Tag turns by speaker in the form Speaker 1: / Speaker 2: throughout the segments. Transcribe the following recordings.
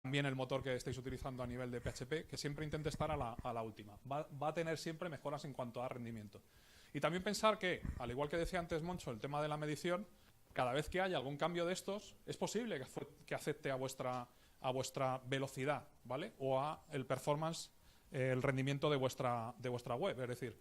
Speaker 1: también el motor que estéis utilizando a nivel de PHP, que siempre intente estar a la última. Va a tener siempre mejoras en cuanto a rendimiento. Y también pensar que, al igual que decía antes Moncho, el tema de la medición, cada vez que haya algún cambio de estos, es posible que afecte a vuestra velocidad, ¿vale? O a el performance, el rendimiento de vuestra web. Es decir,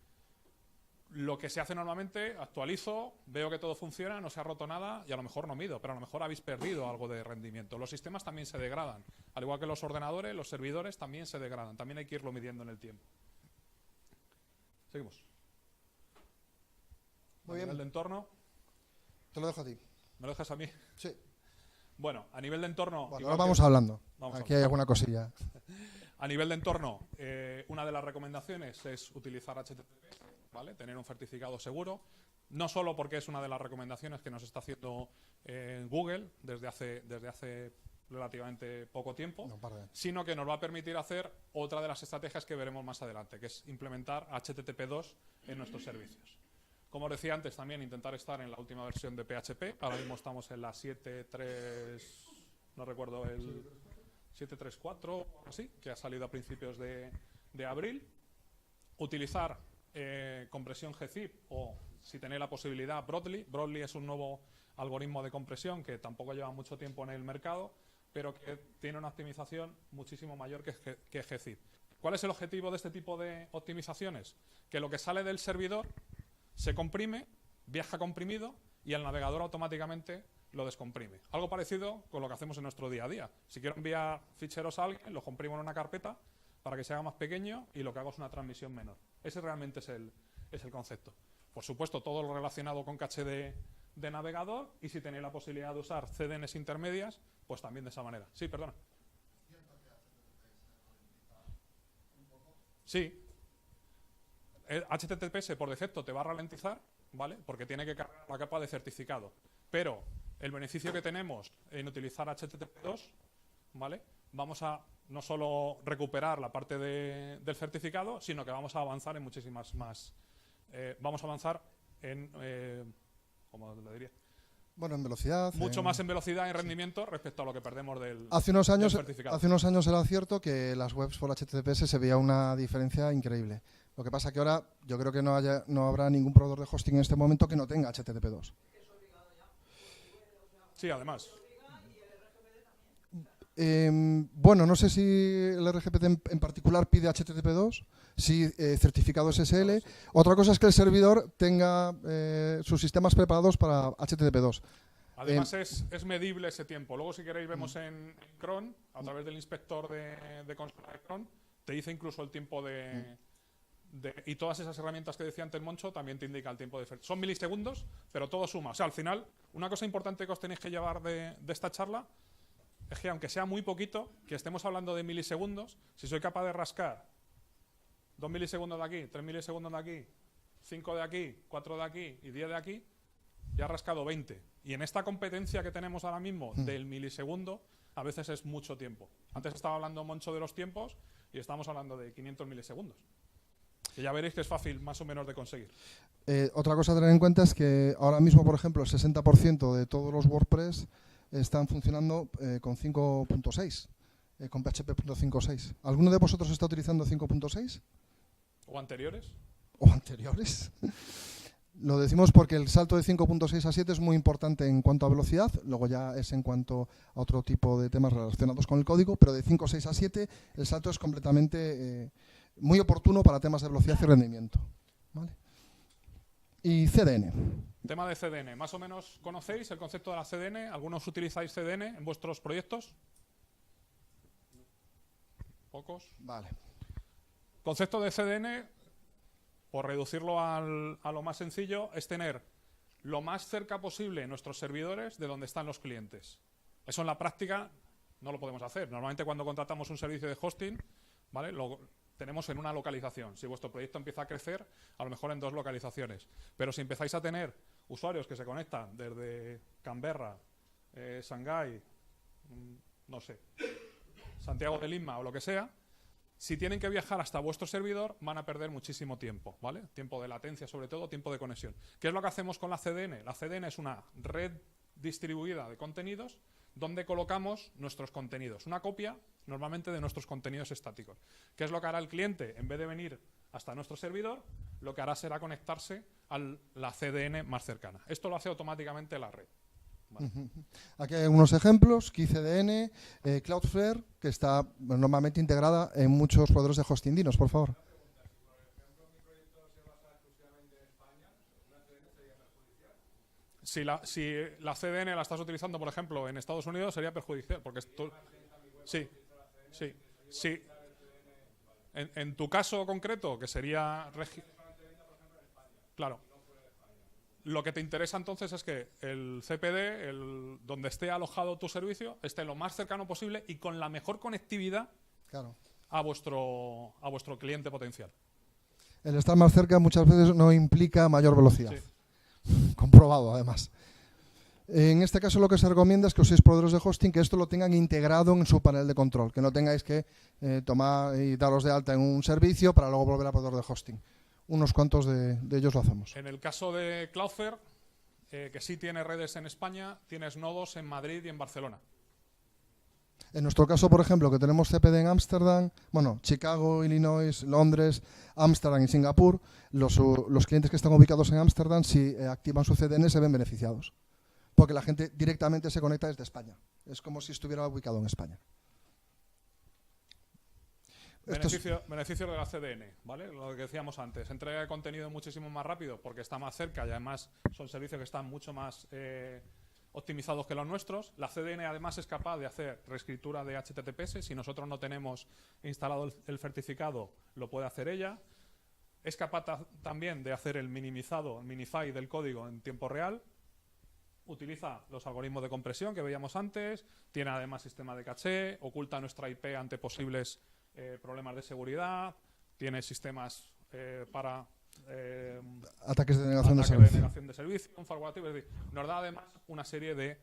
Speaker 1: lo que se hace normalmente, actualizo, veo que todo funciona, no se ha roto nada y a lo mejor no mido, pero a lo mejor habéis perdido algo de rendimiento. Los sistemas también se degradan, al igual que los ordenadores, los servidores también se degradan. También hay que irlo midiendo en el tiempo. Seguimos.
Speaker 2: Muy bien.
Speaker 1: A nivel de entorno.
Speaker 2: Te lo dejo a ti.
Speaker 1: ¿Me lo dejas a mí?
Speaker 2: Sí.
Speaker 1: Bueno, a nivel de entorno...
Speaker 2: Bueno, ahora vamos hablando.
Speaker 1: Vamos
Speaker 2: Aquí hay alguna cosilla.
Speaker 1: A nivel de entorno, una de las recomendaciones es utilizar HTTP, ¿vale? Tener un certificado seguro. No solo porque es una de las recomendaciones que nos está haciendo Google desde hace relativamente poco tiempo, sino que nos va a permitir hacer otra de las estrategias que veremos más adelante, que es implementar HTTP2 en nuestros servicios. Como os decía antes, también intentar estar en la última versión de PHP. Ahora mismo estamos en la 7.3, no recuerdo, el 7.3.4 o así, que ha salido a principios de abril. Utilizar compresión gzip o, si tenéis la posibilidad, Broadly. Broadly es un nuevo algoritmo de compresión que tampoco lleva mucho tiempo en el mercado, pero que tiene una optimización muchísimo mayor que gzip. ¿Cuál es el objetivo de este tipo de optimizaciones? Que lo que sale del servidor se comprime, viaja comprimido y el navegador automáticamente lo descomprime. Algo parecido con lo que hacemos en nuestro día a día. Si quiero enviar ficheros a alguien, los comprimo en una carpeta para que se haga más pequeño y lo que hago es una transmisión menor. Ese realmente es el concepto. Por supuesto, todo lo relacionado con caché de navegador, y si tenéis la posibilidad de usar CDNs intermedias, pues también de esa manera. Sí, perdona. Sí. El HTTPS por defecto te va a ralentizar, ¿vale? Porque tiene que cargar la capa de certificado. Pero el beneficio que tenemos en utilizar HTTP2, ¿vale? Vamos a no solo recuperar la parte del certificado, sino que vamos a avanzar en muchísimas más. Vamos a avanzar en, ¿cómo le diría?
Speaker 2: Bueno, en velocidad.
Speaker 1: Mucho más en velocidad y en rendimiento respecto a lo que perdemos del certificado.
Speaker 2: Hace unos años era cierto que las webs por HTTPS se veía una diferencia increíble. Lo que pasa que ahora yo creo que no habrá ningún proveedor de hosting en este momento que no tenga HTTP2.
Speaker 1: Sí, además.
Speaker 2: Bueno, no sé si el RGPD en particular pide HTTP2, sí certificado SSL. Otra cosa es que el servidor tenga sus sistemas preparados para HTTP2.
Speaker 1: Además es medible ese tiempo. Luego, si queréis, vemos en cron, a través del inspector de consola de cron, te dice incluso el tiempo y todas esas herramientas que decía antes Moncho también te indica el tiempo de... Son milisegundos, pero todo suma. O sea, al final, una cosa importante que os tenéis que llevar de esta charla es que, aunque sea muy poquito, que estemos hablando de milisegundos, si soy capaz de rascar 2 milisegundos de aquí, 3 milisegundos de aquí, 5 de aquí, 4 de aquí y 10 de aquí, ya he rascado 20. Y en esta competencia que tenemos ahora mismo del milisegundo, a veces es mucho tiempo. Antes estaba hablando Moncho de los tiempos y estamos hablando de 500 milisegundos. Que ya veréis que es fácil más o menos de conseguir.
Speaker 2: Otra cosa a tener en cuenta es que ahora mismo, por ejemplo, el 60% de todos los WordPress están funcionando con 5.6, con PHP 5.6. ¿Alguno de vosotros está utilizando 5.6?
Speaker 1: ¿O anteriores?
Speaker 2: ¿O anteriores? Lo decimos porque el salto de 5.6 a 7 es muy importante en cuanto a velocidad, luego ya es en cuanto a otro tipo de temas relacionados con el código, pero de 5.6 a 7 el salto es completamente muy oportuno para temas de velocidad y rendimiento. ¿Vale? Y CDN.
Speaker 1: Tema de CDN. ¿Más o menos conocéis el concepto de la CDN? ¿Algunos utilizáis CDN en vuestros proyectos? ¿Pocos?
Speaker 2: Vale. Concepto
Speaker 1: de CDN, por reducirlo a lo más sencillo, es tener lo más cerca posible nuestros servidores de donde están los clientes. Eso en la práctica no lo podemos hacer. Normalmente cuando contratamos un servicio de hosting, ¿vale?, lo tenemos en una localización. Si vuestro proyecto empieza a crecer, a lo mejor en 2 localizaciones. Pero si empezáis a tener usuarios que se conectan desde Canberra, Shanghái, no sé, Santiago de Lima o lo que sea, si tienen que viajar hasta vuestro servidor, van a perder muchísimo tiempo, ¿vale? Tiempo de latencia, sobre todo, tiempo de conexión. ¿Qué es lo que hacemos con la CDN? La CDN es una red distribuida de contenidos dónde colocamos nuestros contenidos. Una copia, normalmente, de nuestros contenidos estáticos. ¿Qué es lo que hará el cliente? En vez de venir hasta nuestro servidor, lo que hará será conectarse a la CDN más cercana. Esto lo hace automáticamente la red. Vale.
Speaker 2: Aquí hay unos ejemplos, KeyCDN, Cloudflare, que está normalmente integrada en muchos proveedores de hosting. Dinos, por favor.
Speaker 1: Si la CDN la estás utilizando, por ejemplo, en Estados Unidos, sería perjudicial. Porque sí. En tu caso concreto, que sería... Claro. Lo que te interesa entonces es que el CPD, donde esté alojado tu servicio, esté lo más cercano posible y con la mejor conectividad a vuestro cliente potencial.
Speaker 2: El estar más cerca muchas veces no implica mayor velocidad.
Speaker 1: Sí.
Speaker 2: Comprobado, además. En este caso lo que se recomienda es que os seis proveedores de hosting que esto lo tengan integrado en su panel de control, que no tengáis que tomar y daros de alta en un servicio para luego volver a proveedor de hosting. Unos cuantos de ellos lo hacemos.
Speaker 1: En el caso de Cloudflare, que sí tiene redes en España, tienes nodos en Madrid y en Barcelona.
Speaker 2: En nuestro caso, por ejemplo, que tenemos CPD en Ámsterdam, bueno, Chicago, Illinois, Londres, Ámsterdam y Singapur, los clientes que están ubicados en Ámsterdam, si activan su CDN, se ven beneficiados. Porque la gente directamente se conecta desde España. Es como si estuviera ubicado en España.
Speaker 1: Beneficios de la CDN, ¿vale? Lo que decíamos antes, entrega de contenido muchísimo más rápido porque está más cerca y además son servicios que están mucho más optimizados que los nuestros. La CDN además es capaz de hacer reescritura de HTTPS. Si nosotros no tenemos instalado el certificado, lo puede hacer ella. Es capaz también de hacer el minify del código en tiempo real. Utiliza los algoritmos de compresión que veíamos antes. Tiene además sistema de caché. Oculta nuestra IP ante posibles problemas de seguridad, tiene sistemas para
Speaker 2: ataques de denegación de
Speaker 1: servicio, un firewall, es decir, nos da además una serie de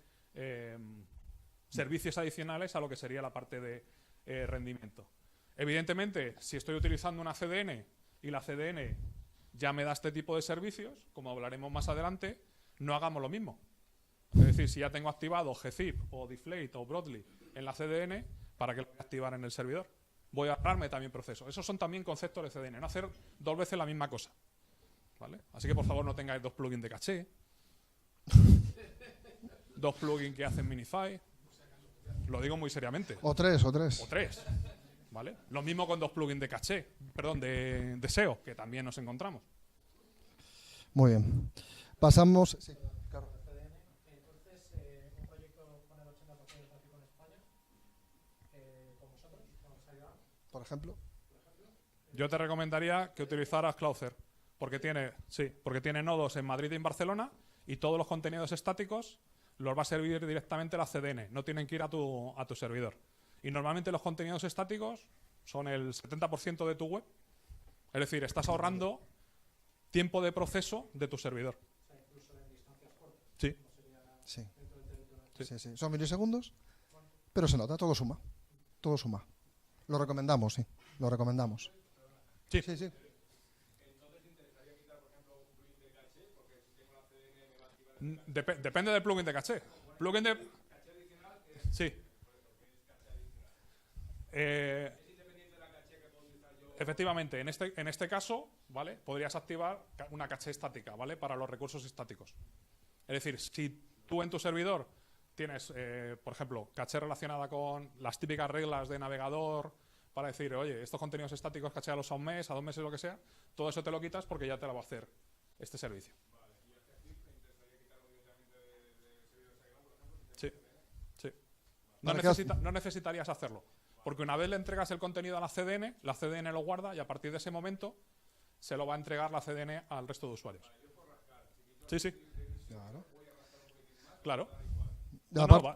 Speaker 1: servicios adicionales a lo que sería la parte de rendimiento. Evidentemente, si estoy utilizando una CDN y la CDN ya me da este tipo de servicios, como hablaremos más adelante, no hagamos lo mismo. Es decir, si ya tengo activado gzip o deflate o broadly en la CDN, ¿para qué lo voy a activar en el servidor? Voy a ahorrarme también procesos. Esos son también conceptos de CDN, no hacer dos veces la misma cosa. ¿Vale? Así que por favor no tengáis dos plugins de caché, dos plugins que hacen minify. Lo digo muy seriamente.
Speaker 2: O tres.
Speaker 1: ¿Vale? Lo mismo con dos plugins de caché, perdón, de SEO, que también nos encontramos.
Speaker 2: Muy bien. Pasamos. Sí, claro. Por ejemplo,
Speaker 1: yo te recomendaría que utilizaras Cloudflare, porque tiene nodos en Madrid y en Barcelona y todos los contenidos estáticos los va a servir directamente la CDN, no tienen que ir a tu servidor. Y normalmente los contenidos estáticos son el 70% de tu web, es decir, estás ahorrando tiempo de proceso de tu servidor.
Speaker 3: O sea, incluso en distancias cortas.
Speaker 1: Sí.
Speaker 2: Sí. Son milisegundos, pero se nota, todo suma. Lo recomendamos, sí. Lo recomendamos.
Speaker 1: Sí.
Speaker 2: Sí.
Speaker 4: Entonces interesaría quitar, por ejemplo, un plugin de caché, porque si tengo la CDN me va a activar.
Speaker 1: Depende del plugin de caché. Plugin de
Speaker 4: Caché adicional es.
Speaker 1: sí.
Speaker 4: Es independiente de la caché que puedo utilizar yo.
Speaker 1: Efectivamente, en este caso, ¿vale? Podrías activar una caché estática, ¿vale? Para los recursos estáticos. Es decir, si tú en tu servidor tienes, por ejemplo, caché relacionada con las típicas reglas de navegador para decir, oye, estos contenidos estáticos cachéalos a un mes, a 2 meses, lo que sea, todo eso te lo quitas porque ya te lo va a hacer este servicio.
Speaker 4: Vale, y este clip me interesaría quitarlo directamente de servidor Sagrado, por ejemplo.
Speaker 1: Sí. No necesitarías hacerlo, porque una vez le entregas el contenido a la CDN lo guarda y a partir de ese momento se lo va a entregar la CDN al resto de usuarios. Sí. Claro.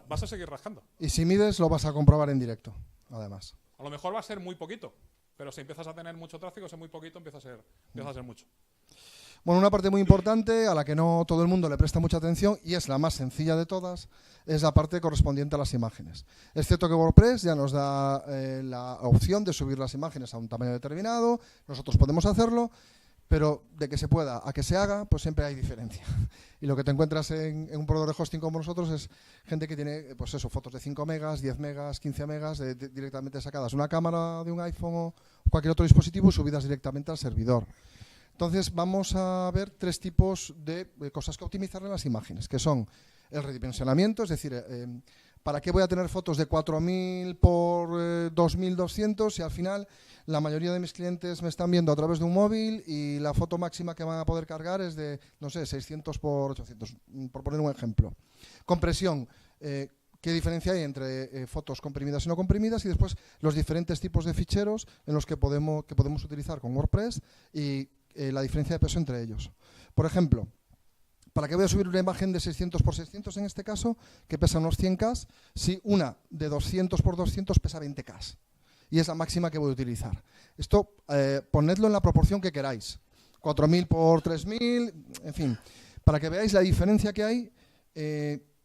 Speaker 1: Vas a seguir rascando.
Speaker 2: Y si mides, lo vas a comprobar en directo, además.
Speaker 1: A lo mejor va a ser muy poquito, pero si empiezas a tener mucho tráfico, si es muy poquito, empieza a ser mucho.
Speaker 2: Bueno, una parte muy importante a la que no todo el mundo le presta mucha atención y es la más sencilla de todas, es la parte correspondiente a las imágenes. Es cierto que WordPress ya nos da la opción de subir las imágenes a un tamaño determinado, nosotros podemos hacerlo, Pero de que se pueda a que se haga, pues siempre hay diferencia. Y lo que te encuentras en un proveedor de hosting como nosotros es gente que tiene, pues eso, fotos de 5 megas, 10 megas, 15 megas, directamente sacadas de una cámara de un iPhone o cualquier otro dispositivo y subidas directamente al servidor. Entonces vamos a ver 3 tipos de cosas que optimizar en las imágenes, que son el redimensionamiento, es decir, ¿para qué voy a tener fotos de 4000 por 2200 si al final la mayoría de mis clientes me están viendo a través de un móvil y la foto máxima que van a poder cargar es de, no sé, 600 por 800, por poner un ejemplo? Compresión. ¿Qué diferencia hay entre fotos comprimidas y no comprimidas? Y después los diferentes tipos de ficheros en los que podemos utilizar con WordPress y la diferencia de peso entre ellos. Por ejemplo, ¿para qué voy a subir una imagen de 600 por 600 en este caso, que pesa unos 100K, si una de 200 por 200 pesa 20K? Y es la máxima que voy a utilizar. Esto, ponedlo en la proporción que queráis. 4000 por 3000, en fin. Para que veáis la diferencia que hay,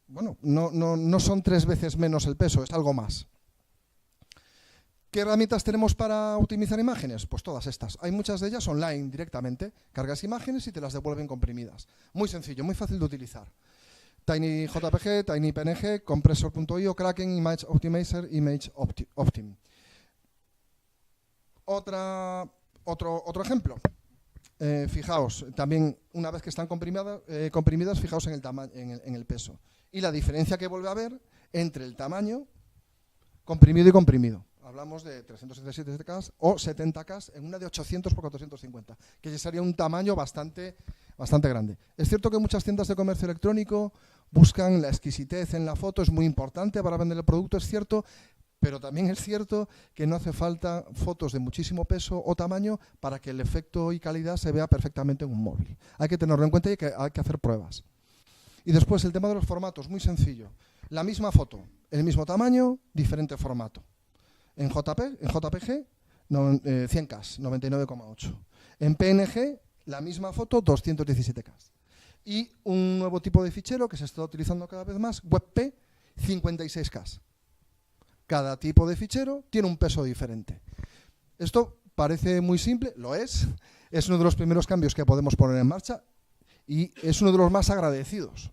Speaker 2: bueno, no son 3 veces menos el peso, es algo más. ¿Qué herramientas tenemos para optimizar imágenes? Pues todas estas. Hay muchas de ellas online directamente. Cargas imágenes y te las devuelven comprimidas. Muy sencillo, muy fácil de utilizar. TinyJPG, TinyPNG, Compressor.io, Kraken, Image Optimizer, Image Optim. Otro ejemplo. Fijaos, también una vez que están comprimidas, fijaos en el tamaño, en el peso. Y la diferencia que vuelve a haber entre el tamaño comprimido y comprimido. Hablamos de 377K o 70K en una de 800 por 450, que ya sería un tamaño bastante grande. Es cierto que muchas tiendas de comercio electrónico buscan la exquisitez en la foto, es muy importante para vender el producto, es cierto, pero también es cierto que no hace falta fotos de muchísimo peso o tamaño para que el efecto y calidad se vea perfectamente en un móvil. Hay que tenerlo en cuenta y hay que hacer pruebas. Y después el tema de los formatos, muy sencillo. La misma foto, el mismo tamaño, diferente formato. En JPG, 100K, 99,8. En PNG, la misma foto, 217K. Y un nuevo tipo de fichero que se está utilizando cada vez más, WebP, 56K. Cada tipo de fichero tiene un peso diferente. Esto parece muy simple, lo es uno de los primeros cambios que podemos poner en marcha y es uno de los más agradecidos.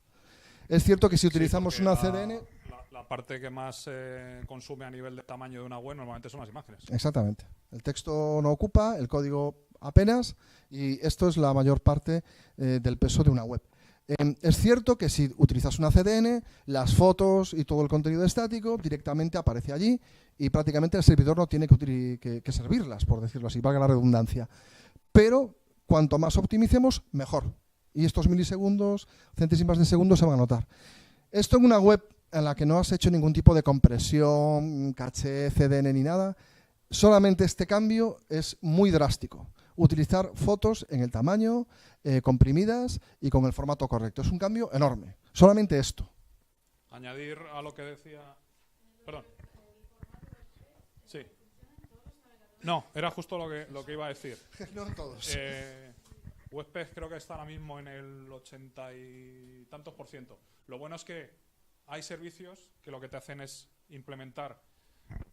Speaker 2: Es cierto que si utilizamos una CDN...
Speaker 1: La parte que más consume a nivel de tamaño de una web normalmente son las imágenes.
Speaker 2: Exactamente. El texto no ocupa, el código apenas, y esto es la mayor parte del peso de una web. Es cierto que si utilizas una CDN, las fotos y todo el contenido estático directamente aparece allí y prácticamente el servidor no tiene que servirlas, por decirlo así, valga la redundancia. Pero cuanto más optimicemos, mejor. Y estos milisegundos, centésimas de segundo se van a notar. Esto en una web en la que no has hecho ningún tipo de compresión, caché, CDN ni nada, solamente este cambio es muy drástico. Utilizar fotos en el tamaño, comprimidas y con el formato correcto. Es un cambio enorme. Solamente esto.
Speaker 1: Añadir a lo que decía... Perdón. Sí. No, era justo lo que iba a decir.
Speaker 2: No en todos.
Speaker 1: WebP creo que está ahora mismo en el 80 y tantos %. Lo bueno es que hay servicios que lo que te hacen es implementar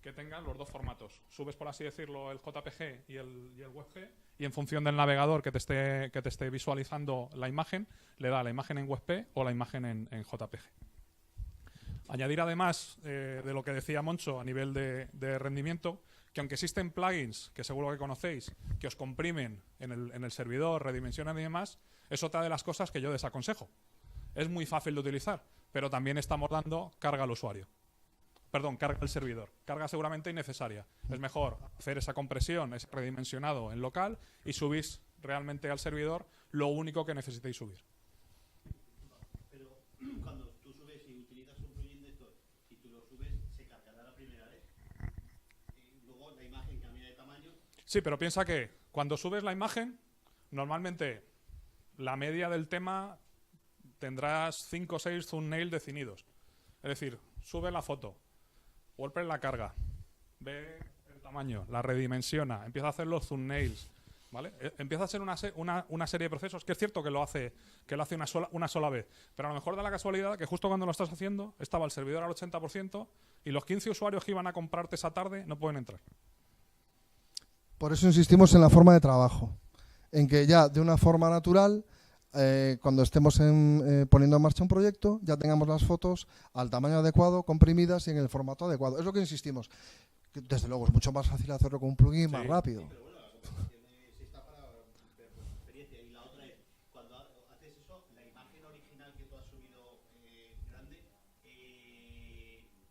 Speaker 1: que tengan los dos formatos. Subes, por así decirlo, el JPG y el WebP y en función del navegador que te esté visualizando la imagen, le da la imagen en WebP o la imagen en JPG. Añadir además de lo que decía Moncho a nivel de rendimiento, que aunque existen plugins, que seguro que conocéis, que os comprimen en el servidor, redimensionan y demás, es otra de las cosas que yo desaconsejo. Es muy fácil de utilizar, pero también estamos dando carga al usuario. Perdón, carga al servidor. Carga seguramente innecesaria. Es mejor hacer esa compresión, ese redimensionado en local y subís realmente al servidor lo único que necesitéis subir.
Speaker 5: Pero cuando tú subes y utilizas un plugin de estos, si tú lo subes, ¿se cargará la primera vez? Luego la imagen cambia de tamaño.
Speaker 1: Sí, pero piensa que cuando subes la imagen, normalmente la media del tema tendrás 5 o 6 thumbnails definidos. Es decir, sube la foto, WordPress la carga, ve el tamaño, la redimensiona, empieza a hacer los thumbnails, ¿vale? Empieza a ser una serie de procesos, que es cierto que lo hace una sola vez, pero a lo mejor da la casualidad que justo cuando lo estás haciendo estaba el servidor al 80% y los 15 usuarios que iban a comprarte esa tarde no pueden entrar.
Speaker 2: Por eso insistimos en la forma de trabajo. en que ya de una forma natural, cuando estemos poniendo en marcha un proyecto, ya tengamos las fotos al tamaño adecuado, comprimidas y en el formato adecuado. Es lo que insistimos. Que, desde luego, es mucho más fácil hacerlo con un plugin, más rápido.
Speaker 5: Pero bueno, la conversación sí está para ver por experiencia. Y la otra es, cuando haces eso, la imagen original que tú has subido grande,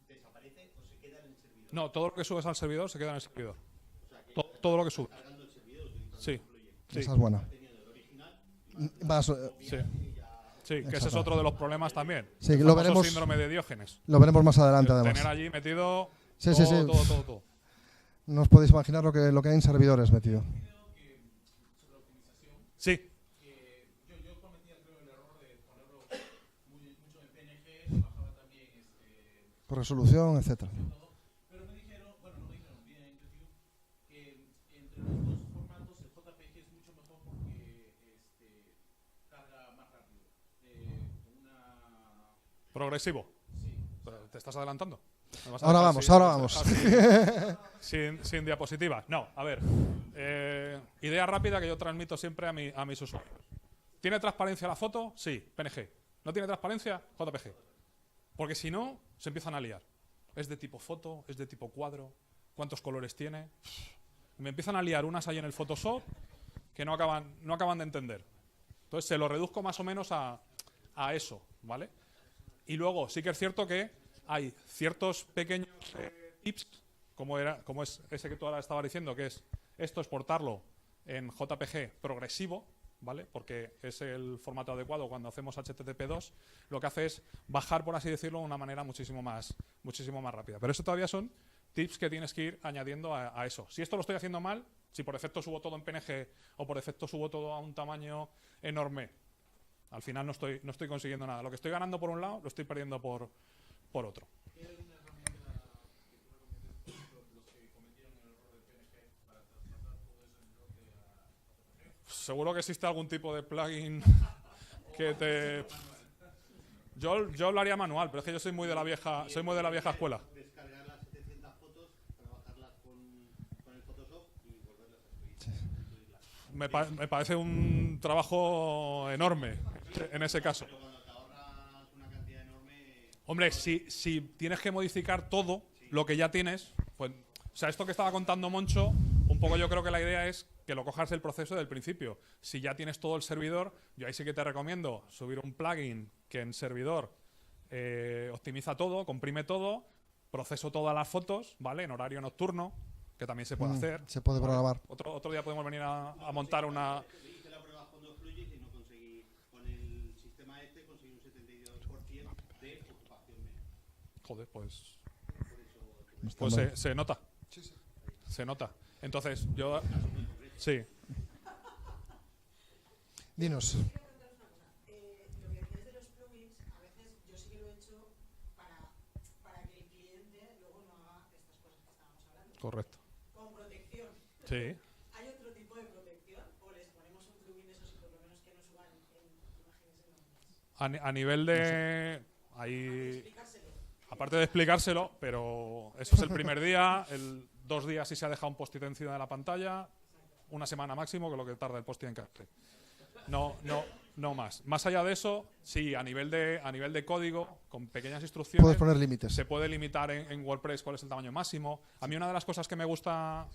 Speaker 5: ¿desaparece o se queda en el servidor?
Speaker 1: No, todo lo que subes al servidor se queda en el servidor.
Speaker 5: O sea, que
Speaker 1: Todo lo que subes.
Speaker 5: cargando el servidor utilizando
Speaker 1: Sí.
Speaker 5: el plugin.
Speaker 1: Sí.
Speaker 2: Esa es buena.
Speaker 5: Teniendo el original,
Speaker 2: Más,
Speaker 1: Sí. Sí, que ese es otro de los problemas también.
Speaker 2: Sí,
Speaker 1: El
Speaker 2: lo
Speaker 1: famoso
Speaker 2: veremos.
Speaker 1: síndrome de Diógenes.
Speaker 2: lo veremos más adelante,
Speaker 1: Tener
Speaker 2: además.
Speaker 1: allí metido
Speaker 2: Sí,
Speaker 1: todo,
Speaker 2: sí, sí.
Speaker 1: todo.
Speaker 2: No os podéis imaginar lo que hay en servidores metido.
Speaker 1: Sí,
Speaker 4: Yo cometía creo el error de ponerlo mucho en PNG, le bajaba también
Speaker 2: Por resolución, etcétera.
Speaker 4: pero me dijeron, bueno, no me dijeron bien en YouTube, que entre los dos formatos el JPG es mucho mejor porque carga más rápido. Una
Speaker 1: progresivo. Pero ¿te estás adelantando? ¿Me vas a
Speaker 2: Ahora
Speaker 1: dejar
Speaker 2: vamos,
Speaker 1: sin-
Speaker 2: ahora
Speaker 1: me vas a
Speaker 2: vamos.
Speaker 1: dejar sin diapositivas. No, a ver. Idea rápida que yo transmito siempre a mis usuarios. ¿Tiene transparencia la foto? Sí, PNG. ¿No tiene transparencia? JPG. Porque si no, se empiezan a liar. ¿Es de tipo foto? ¿Es de tipo cuadro? ¿Cuántos colores tiene? Me empiezan a liar unas ahí en el Photoshop que no acaban de entender. Entonces se lo reduzco más o menos a eso, ¿vale? Y luego sí que es cierto que hay ciertos pequeños tips, como es ese que tú ahora estabas diciendo, que es esto exportarlo en JPG progresivo, ¿vale? Porque es el formato adecuado cuando hacemos HTTP2, lo que hace es bajar, por así decirlo, de una manera muchísimo más rápida. Pero eso todavía son tips que tienes que ir añadiendo a eso. Si esto lo estoy haciendo mal, si por defecto subo todo en PNG o por defecto subo todo a un tamaño enorme, al final no estoy consiguiendo nada. Lo que estoy ganando por un lado, lo estoy perdiendo por otro. Seguro que existe algún tipo de plugin que te... Yo lo haría manual, pero es que yo soy muy de la vieja escuela.
Speaker 5: descargar las 700 fotos, trabajarlas con el Photoshop y volverlas a subir.
Speaker 1: Me parece un trabajo enorme en ese caso.
Speaker 5: Pero cuando te ahorras una cantidad enorme,
Speaker 1: Hombre, si tienes que modificar todo lo que ya tienes, pues, o sea, esto que estaba contando Moncho, un poco yo creo que la idea es que lo cojas del proceso del principio. Si ya tienes todo el servidor, yo ahí sí que te recomiendo subir un plugin que en servidor optimiza todo, comprime todo, proceso todas las fotos, ¿vale? En horario nocturno, que también se puede hacer.
Speaker 2: Se puede programar.
Speaker 1: Otro día podemos venir a montar una...
Speaker 5: hice la prueba con 2 plugins y no conseguí, con el sistema conseguí un 72% de ocupación menos.
Speaker 1: Joder, pues
Speaker 2: Está mal.
Speaker 1: se nota. Se nota. Entonces, yo... Sí.
Speaker 2: Dinos.
Speaker 3: Lo que decías de los plugins, a veces yo sí que lo he hecho para que el cliente luego no haga estas cosas que estábamos hablando.
Speaker 1: Correcto.
Speaker 3: Con protección.
Speaker 1: Sí.
Speaker 3: ¿Hay otro tipo de protección o les ponemos un plugin de esos y por lo menos que no suban imágenes enormes?
Speaker 1: A nivel de... Ahí...
Speaker 3: Explicárselo.
Speaker 1: Aparte de explicárselo, pero eso es el primer día, 2 días si se ha dejado un post-it encima de la pantalla, 1 semana máximo, que es lo que tarda el post-it en cargarse. No más. Más allá de eso, sí, a nivel de código, con pequeñas instrucciones,
Speaker 2: Puedes poner límites.
Speaker 1: se puede limitar en WordPress cuál es el tamaño máximo. A mí una de las cosas que me gusta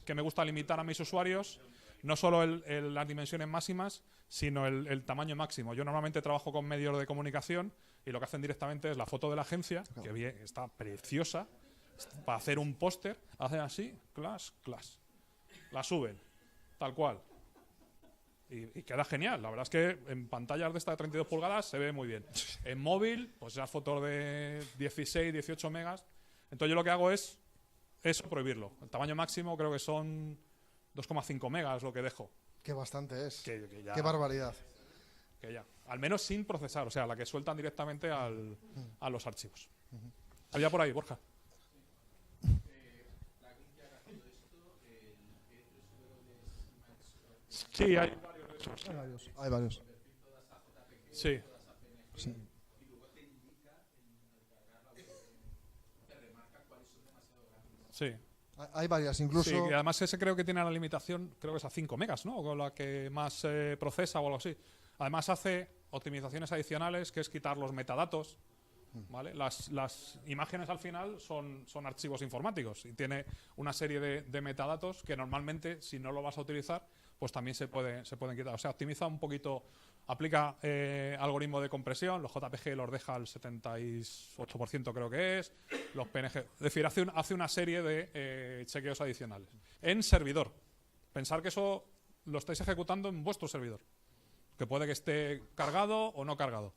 Speaker 1: limitar a mis usuarios, no solo las dimensiones máximas, sino el tamaño máximo. Yo normalmente trabajo con medios de comunicación y lo que hacen directamente es la foto de la agencia, que bien, está preciosa, para hacer un póster, hacen así, clash, la suben, tal cual. Y queda genial. La verdad es que en pantallas de esta de 32 pulgadas se ve muy bien. En móvil, pues esas fotos de 16, 18 megas. Entonces yo lo que hago es eso, prohibirlo. El tamaño máximo creo que son 2,5 megas lo que dejo.
Speaker 2: Qué bastante es.
Speaker 1: Que ya,
Speaker 2: Qué barbaridad.
Speaker 1: que ya. Al menos sin procesar, o sea, la que sueltan directamente a los archivos. Había por ahí, Borja. Sí, hay varios.
Speaker 2: Hay varios.
Speaker 1: Sí.
Speaker 2: Sí.
Speaker 1: Sí.
Speaker 2: Hay varias, incluso.
Speaker 1: Sí, y además ese creo que tiene la limitación, creo que es a 5 megas, ¿no? Con la que más procesa o algo así. Además hace optimizaciones adicionales, que es quitar los metadatos, ¿vale? Las imágenes al final son archivos informáticos y tiene una serie de metadatos que normalmente, si no lo vas a utilizar, pues también se pueden quitar. O sea, optimiza un poquito, aplica algoritmo de compresión, los JPG los deja al 78% creo que es, los PNG, es decir, hace una serie de chequeos adicionales. En servidor. Pensar que eso lo estáis ejecutando en vuestro servidor, que puede que esté cargado o no cargado.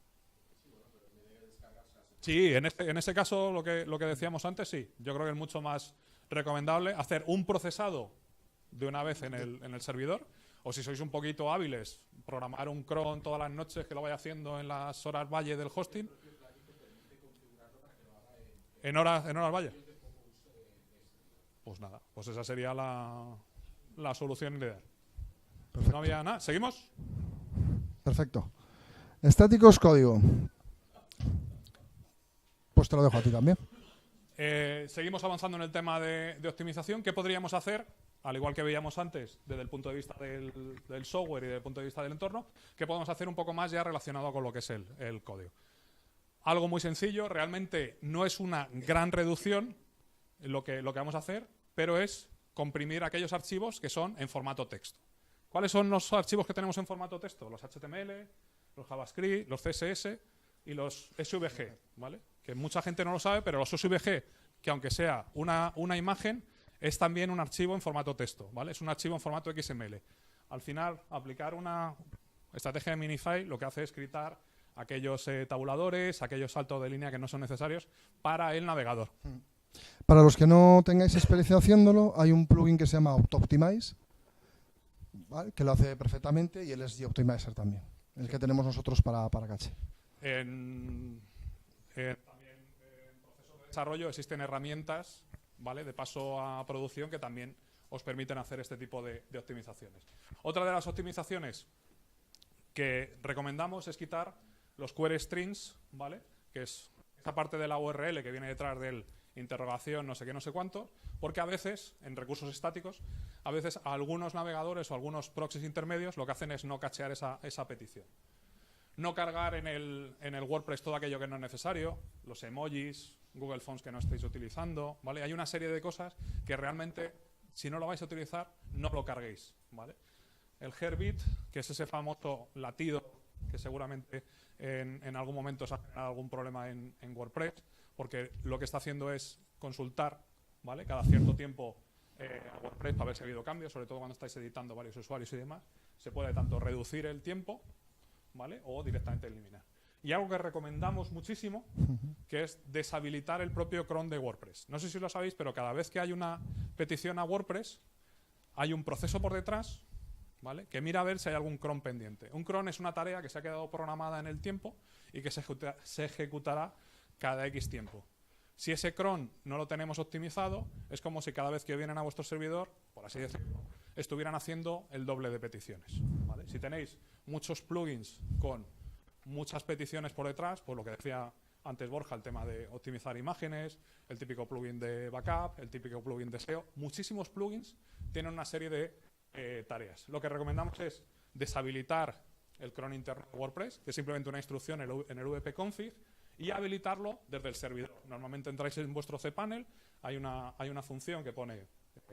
Speaker 1: Sí, en ese caso lo que decíamos antes, sí. Yo creo que es mucho más recomendable hacer un procesado de una vez en el servidor, o si sois un poquito hábiles, programar un cron todas las noches que lo vaya haciendo en las horas valle del hosting. ¿En horas valle? Pues nada, pues esa sería la solución ideal.
Speaker 2: Perfecto.
Speaker 1: ¿No había nada? ¿Seguimos?
Speaker 2: Perfecto. Estáticos código. Pues te lo dejo a ti también.
Speaker 1: Seguimos avanzando en el tema de optimización. ¿Qué podríamos hacer? Al igual que veíamos antes, desde el punto de vista del software y desde el punto de vista del entorno, ¿qué podemos hacer un poco más ya relacionado con lo que es el código? Algo muy sencillo, realmente no es una gran reducción lo que vamos a hacer, pero es comprimir aquellos archivos que son en formato texto. ¿Cuáles son los archivos que tenemos en formato texto? Los HTML, los JavaScript, los CSS y los SVG, ¿vale? Que mucha gente no lo sabe, pero los SVG, que aunque sea una imagen, es también un archivo en formato texto, ¿vale? Es un archivo en formato XML. Al final, aplicar una estrategia de minifile lo que hace es quitar aquellos tabuladores, aquellos saltos de línea que no son necesarios para el navegador.
Speaker 2: Para los que no tengáis experiencia haciéndolo, hay un plugin que se llama AutoOptimize, ¿vale? Que lo hace perfectamente, y el SG Optimizer también, el que tenemos nosotros para caché.
Speaker 1: También en proceso de desarrollo existen herramientas, ¿vale?, de paso a producción que también os permiten hacer este tipo de optimizaciones. Otra de las optimizaciones que recomendamos es quitar los query strings, ¿vale?, que es esa parte de la URL que viene detrás del interrogación, no sé qué, no sé cuánto, porque a veces, en recursos estáticos, a veces algunos navegadores o algunos proxies intermedios lo que hacen es no cachear esa petición. No cargar en el WordPress todo aquello que no es necesario, los emojis, Google Fonts que no estéis utilizando, ¿vale? Hay una serie de cosas que realmente, si no lo vais a utilizar, no lo carguéis, ¿vale? El heartbeat, que es ese famoso latido que seguramente en algún momento os ha generado algún problema en WordPress, porque lo que está haciendo es consultar, ¿vale?, cada cierto tiempo a WordPress para ver si ha habido cambios, sobre todo cuando estáis editando varios usuarios y demás. Se puede tanto reducir el tiempo, ¿vale?, o directamente eliminar. Y algo que recomendamos muchísimo, que es deshabilitar el propio cron de WordPress. No sé si lo sabéis, pero cada vez que hay una petición a WordPress, hay un proceso por detrás, ¿vale?, que mira a ver si hay algún cron pendiente. Un cron es una tarea que se ha quedado programada en el tiempo y que se ejecutará cada X tiempo. Si ese cron no lo tenemos optimizado, es como si cada vez que vienen a vuestro servidor, por así decirlo, estuvieran haciendo el doble de peticiones, ¿vale? Si tenéis muchos plugins con muchas peticiones por detrás, pues lo que decía antes Borja, el tema de optimizar imágenes, el típico plugin de backup, el típico plugin de SEO, muchísimos plugins tienen una serie de tareas. Lo que recomendamos es deshabilitar el cron interno de WordPress, que es simplemente una instrucción en el wp-config, y habilitarlo desde el servidor. Normalmente entráis en vuestro cPanel, hay una función que pone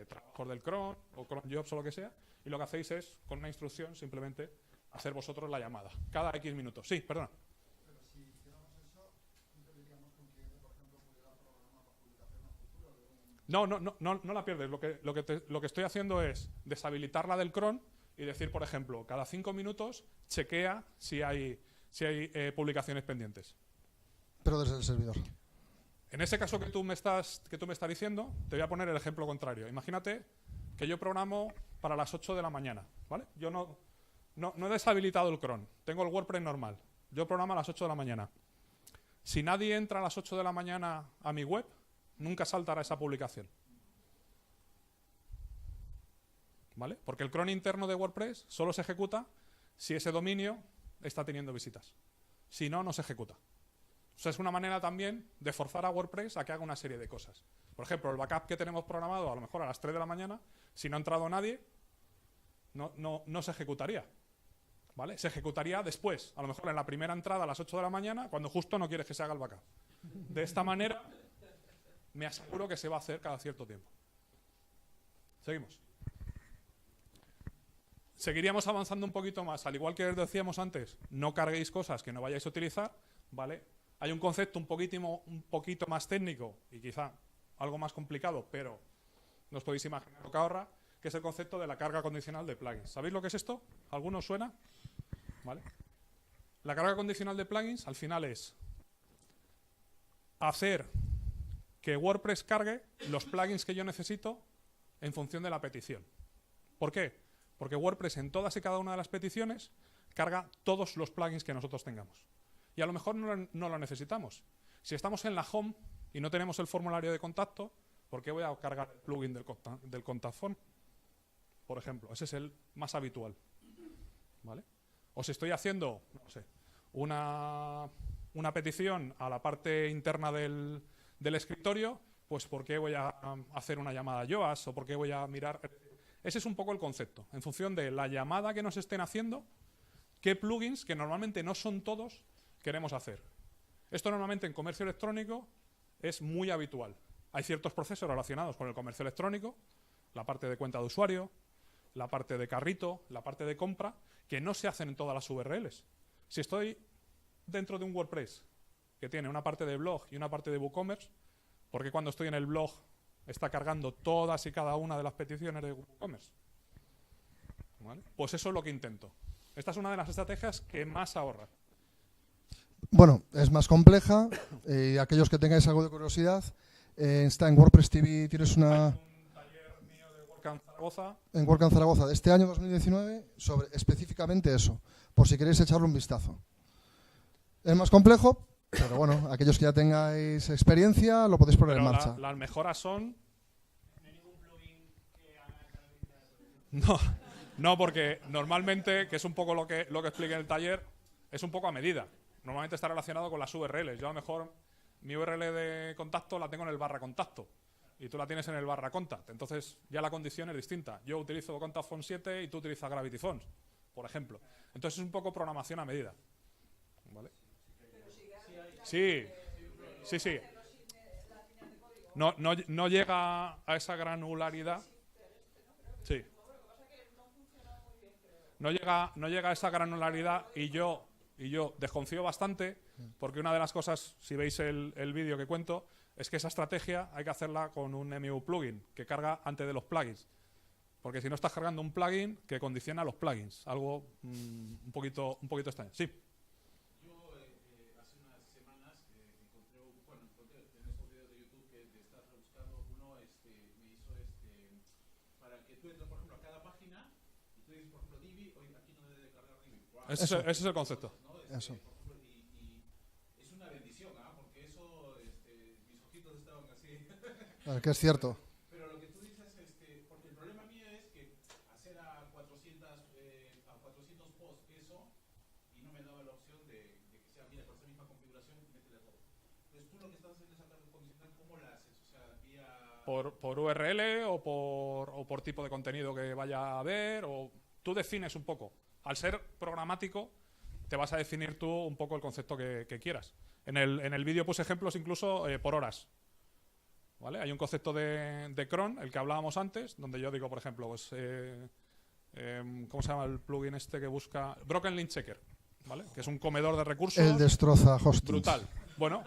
Speaker 1: trabajos del cron o cron jobs o lo que sea, y lo que hacéis es, con una instrucción, simplemente hacer vosotros la llamada. Cada X minutos. Sí, perdona.
Speaker 2: Pero si hiciéramos eso, impediríamos que un cliente, por ejemplo, pudiera programar la publicación a futuro de un...
Speaker 1: No la pierdes. Lo que estoy haciendo es deshabilitarla del cron y decir, por ejemplo, cada 5 minutos chequea si hay publicaciones pendientes.
Speaker 2: Pero desde el servidor.
Speaker 1: En ese caso que tú me estás diciendo, te voy a poner el ejemplo contrario. Imagínate que yo programo para las 8 de la mañana, ¿vale? Yo no he deshabilitado el cron, tengo el WordPress normal. Yo programo a las 8 de la mañana. Si nadie entra a las 8 de la mañana a mi web, nunca saltará esa publicación, ¿vale? Porque el cron interno de WordPress solo se ejecuta si ese dominio está teniendo visitas. Si no, no se ejecuta. sea, es una manera también de forzar a WordPress a que haga una serie de cosas. Por ejemplo, el backup que tenemos programado a lo mejor a las 3 de la mañana, si no ha entrado nadie, no se ejecutaría. ¿Vale? Se ejecutaría después, a lo mejor en la primera entrada a las 8 de la mañana, cuando justo no quieres que se haga el backup. De esta manera, me aseguro que se va a hacer cada cierto tiempo. Seguimos. Seguiríamos avanzando un poquito más. Al igual que os decíamos antes, no carguéis cosas que no vayáis a utilizar, ¿vale? Hay un concepto un poquito más técnico y quizá algo más complicado, pero no os podéis imaginar lo que ahorra, que es el concepto de la carga condicional de plugins. ¿Sabéis lo que es esto? ¿Alguno os suena? ¿Vale? La carga condicional de plugins al final es hacer que WordPress cargue los plugins que yo necesito en función de la petición. ¿Por qué? Porque WordPress en todas y cada una de las peticiones carga todos los plugins que nosotros tengamos. Y a lo mejor no lo necesitamos. Si estamos en la home y no tenemos el formulario de contacto, ¿por qué voy a cargar el plugin del Contact Form? Por ejemplo, ese es el más habitual. ¿Vale? O si estoy haciendo, no sé, una petición a la parte interna del escritorio, pues ¿por qué voy a hacer una llamada a Yoast? ¿O por qué voy a mirar? Ese es un poco el concepto. En función de la llamada que nos estén haciendo, qué plugins, que normalmente no son todos, queremos hacer. Esto normalmente en comercio electrónico es muy habitual. Hay ciertos procesos relacionados con el comercio electrónico, la parte de cuenta de usuario, la parte de carrito, la parte de compra, que no se hacen en todas las URLs. Si estoy dentro de un WordPress que tiene una parte de blog y una parte de WooCommerce, ¿por qué cuando estoy en el blog está cargando todas y cada una de las peticiones de WooCommerce? ¿Vale? Pues eso es lo que intento. Esta es una de las estrategias que más ahorra.
Speaker 2: Bueno, es más compleja. Aquellos que tengáis algo de curiosidad, está en WordPress TV, tienes una...
Speaker 1: Zaragoza.
Speaker 2: En WordCamp Zaragoza de este año 2019 sobre específicamente eso, por si queréis echarle un vistazo. Es más complejo, pero bueno, aquellos que ya tengáis experiencia lo podéis poner en marcha.
Speaker 1: Las mejoras son...
Speaker 5: No hay ningún plugin que haga
Speaker 1: No, porque normalmente, que es un poco lo que expliqué en el taller, es un poco a medida. Normalmente está relacionado con las URLs. Yo a lo mejor mi URL de contacto la tengo en el /contacto. Y tú la tienes en el /contact. Entonces ya la condición es distinta. Yo utilizo Contact Form 7 y tú utilizas Gravity Forms, por ejemplo. Entonces es un poco programación a medida. ¿Vale? Sí. No llega a esa granularidad. Sí. No llega a esa granularidad y yo desconfío bastante porque una de las cosas, si veis el vídeo que cuento, es que esa estrategia hay que hacerla con un MU plugin que carga antes de los plugins. Porque si no estás cargando un plugin que condiciona los plugins. Algo un poquito extraño. Sí.
Speaker 4: Yo hace unas semanas encontré en estos vídeos de YouTube que de estar buscando uno me hizo para que tú entres, por ejemplo, a cada página y tú dices, por ejemplo, Divi, oye, aquí no debe de cargar Divi. Wow.
Speaker 1: Ese es el concepto.
Speaker 4: ¿No?
Speaker 2: Eso.
Speaker 4: Por ejemplo, y es una bendición, porque eso, mis ojitos estaban así.
Speaker 2: Que es cierto.
Speaker 4: Pero lo que tú dices, porque el problema mío es que hacer a 400 posts eso y no me daba la opción de que sea, mira, por esa misma configuración, métele todo. Entonces tú lo que estás haciendo es sacar condicional, ¿cómo la haces? O sea, vía...
Speaker 1: Por URL o por tipo de contenido que vaya a haber, o tú defines un poco. Al ser programático, te vas a definir tú un poco el concepto que quieras. En el vídeo puse ejemplos incluso por horas. ¿Vale? Hay un concepto de cron, el que hablábamos antes, donde yo digo, por ejemplo, pues, ¿cómo se llama el plugin este que busca? Broken Link Checker, ¿vale? Que es un comedor de recursos.
Speaker 2: El destroza hostings.
Speaker 1: Brutal. Bueno,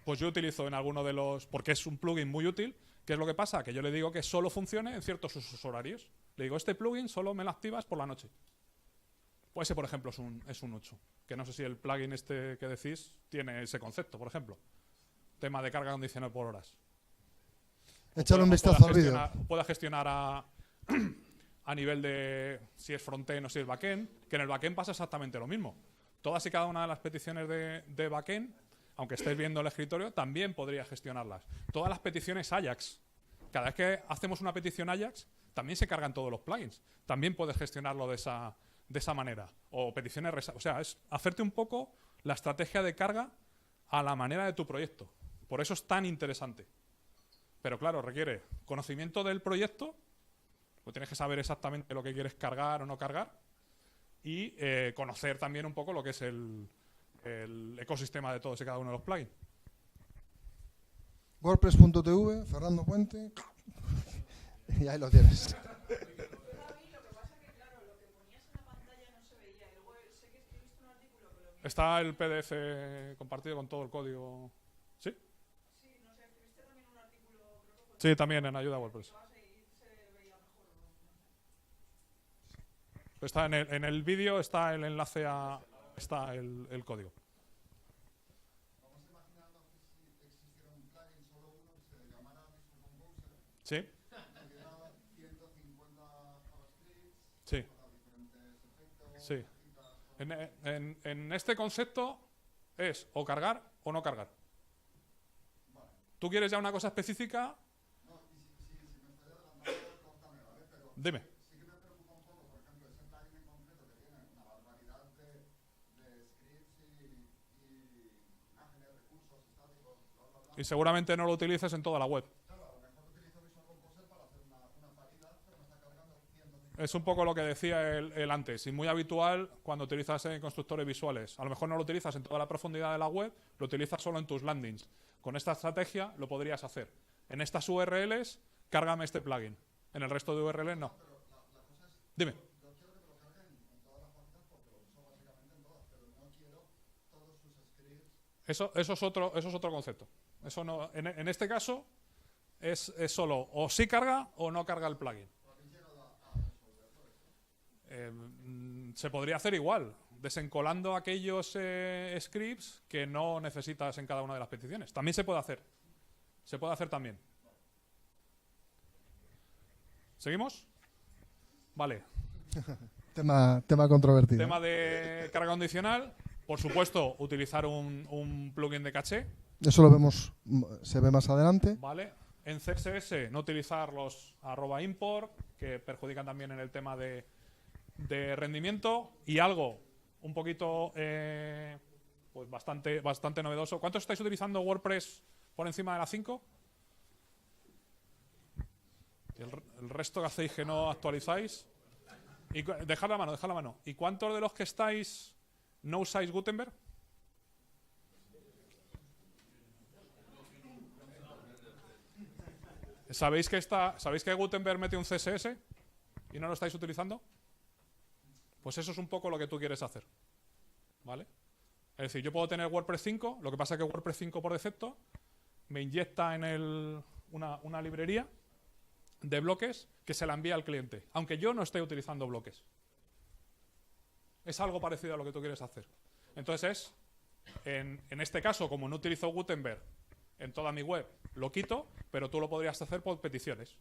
Speaker 1: pues yo utilizo en alguno de los... Porque es un plugin muy útil. ¿Qué es lo que pasa? Que yo le digo que solo funcione en ciertos usos horarios. Le digo, este plugin solo me lo activas por la noche. Pues ese, por ejemplo, es un 8. Que no sé si el plugin este que decís tiene ese concepto, por ejemplo. Tema de carga condicional por horas.
Speaker 2: Échale un vistazo al vídeo.
Speaker 1: Pueda gestionar a nivel de si es frontend o si es backend, que en el backend pasa exactamente lo mismo. Todas y cada una de las peticiones de backend, aunque estéis viendo el escritorio, también podría gestionarlas. Todas las peticiones Ajax. Cada vez que hacemos una petición Ajax, también se cargan todos los plugins. También puedes gestionarlo de esa manera. O peticiones... O sea, es hacerte un poco la estrategia de carga a la manera de tu proyecto. Por eso es tan interesante. Pero claro, requiere conocimiento del proyecto, pues tienes que saber exactamente lo que quieres cargar o no cargar, y conocer también un poco lo que es el ecosistema de todos y cada uno de los plugins.
Speaker 2: WordPress.tv, Fernando Puente, y ahí lo tienes.
Speaker 3: Pero a mí lo que pasa que, claro, lo que ponías en la pantalla no se veía. Y luego sé que escribiste un artículo que lo vi.
Speaker 1: Está el PDF compartido con todo el código. ¿Sí?
Speaker 3: Sí, no sé, escribiste también un artículo, creo que fue
Speaker 1: Sí, también en ayuda a WordPress.
Speaker 3: y se veía mejor.
Speaker 1: Está en el vídeo, está el enlace está el código. Sí. Sí. Sí. En este concepto es o cargar o no cargar. ¿Tú quieres ya una cosa específica? Dime. Y seguramente no lo utilices en toda la web. Es un poco lo que decía él antes, y muy habitual cuando utilizas constructores visuales. A lo mejor no lo utilizas en toda la profundidad de la web, lo utilizas solo en tus landings. Con esta estrategia lo podrías hacer. En estas URLs, cárgame este plugin. En el resto de URLs, no. Dime. Eso es otro concepto. Eso no, en este caso es solo o sí carga o no carga el plugin. Se podría hacer igual, desencolando aquellos scripts que no necesitas en cada una de las peticiones. También se puede hacer. Se puede hacer también. ¿Seguimos? Vale.
Speaker 2: Tema controvertido.
Speaker 1: Tema de carga condicional. Por supuesto, utilizar un plugin de caché.
Speaker 2: Eso lo vemos, se ve más adelante.
Speaker 1: Vale. En CSS, no utilizar los @import, que perjudican también en el tema de rendimiento. Y algo un poquito pues bastante novedoso. ¿Cuántos estáis utilizando WordPress por encima de la 5? El resto que hacéis que no actualizáis. Y dejad la mano. ¿Y cuántos de los que estáis no usáis Gutenberg? ¿Sabéis que Gutenberg mete un CSS y no lo estáis utilizando? Pues eso es un poco lo que tú quieres hacer. ¿Vale? Es decir, yo puedo tener WordPress 5, lo que pasa es que WordPress 5 por defecto me inyecta en una librería de bloques que se la envía al cliente, aunque yo no esté utilizando bloques. Es algo parecido a lo que tú quieres hacer. Entonces, en este caso, como no utilizo Gutenberg en toda mi web, lo quito, pero tú lo podrías hacer por peticiones.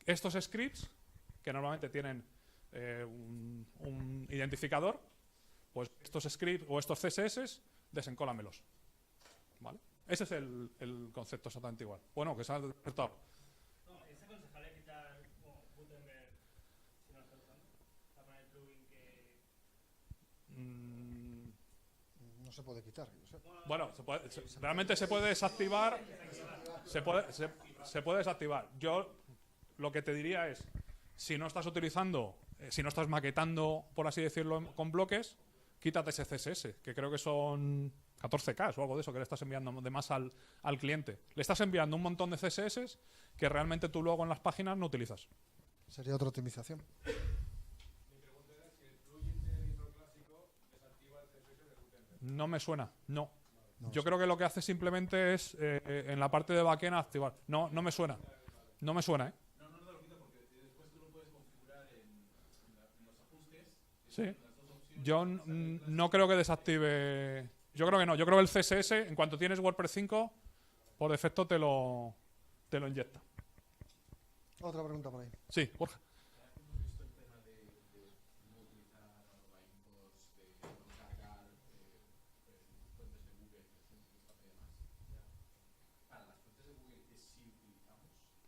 Speaker 1: Estos scripts, que normalmente tienen un identificador, pues estos scripts o estos CSS, desencólamelos. ¿Vale? Ese es el concepto exactamente igual. Bueno, que se ha despertado.
Speaker 6: No, ¿es aconsejable quitar Gutenberg si no lo estás usando? Para poner el plugin que...
Speaker 2: No se puede quitar.
Speaker 1: Bueno, realmente se puede desactivar. Se puede desactivar. Yo lo que te diría es, si no estás utilizando, si no estás maquetando, por así decirlo, con bloques, quítate ese CSS, que creo que son 14K o algo de eso que le estás enviando de más al cliente. Le estás enviando un montón de CSS que realmente tú luego en las páginas no utilizas.
Speaker 2: Sería otra optimización.
Speaker 1: No me suena, no. Yo creo que lo que hace simplemente es en la parte de backend activar. No me suena. No me suena, ¿eh?
Speaker 4: No lo quita porque después tú lo puedes configurar en los ajustes.
Speaker 1: Sí. Yo no creo que desactive. Yo creo que no. Yo creo que el CSS, en cuanto tienes WordPress 5, por defecto te lo inyecta.
Speaker 2: Otra pregunta por ahí.
Speaker 1: Sí, Borja.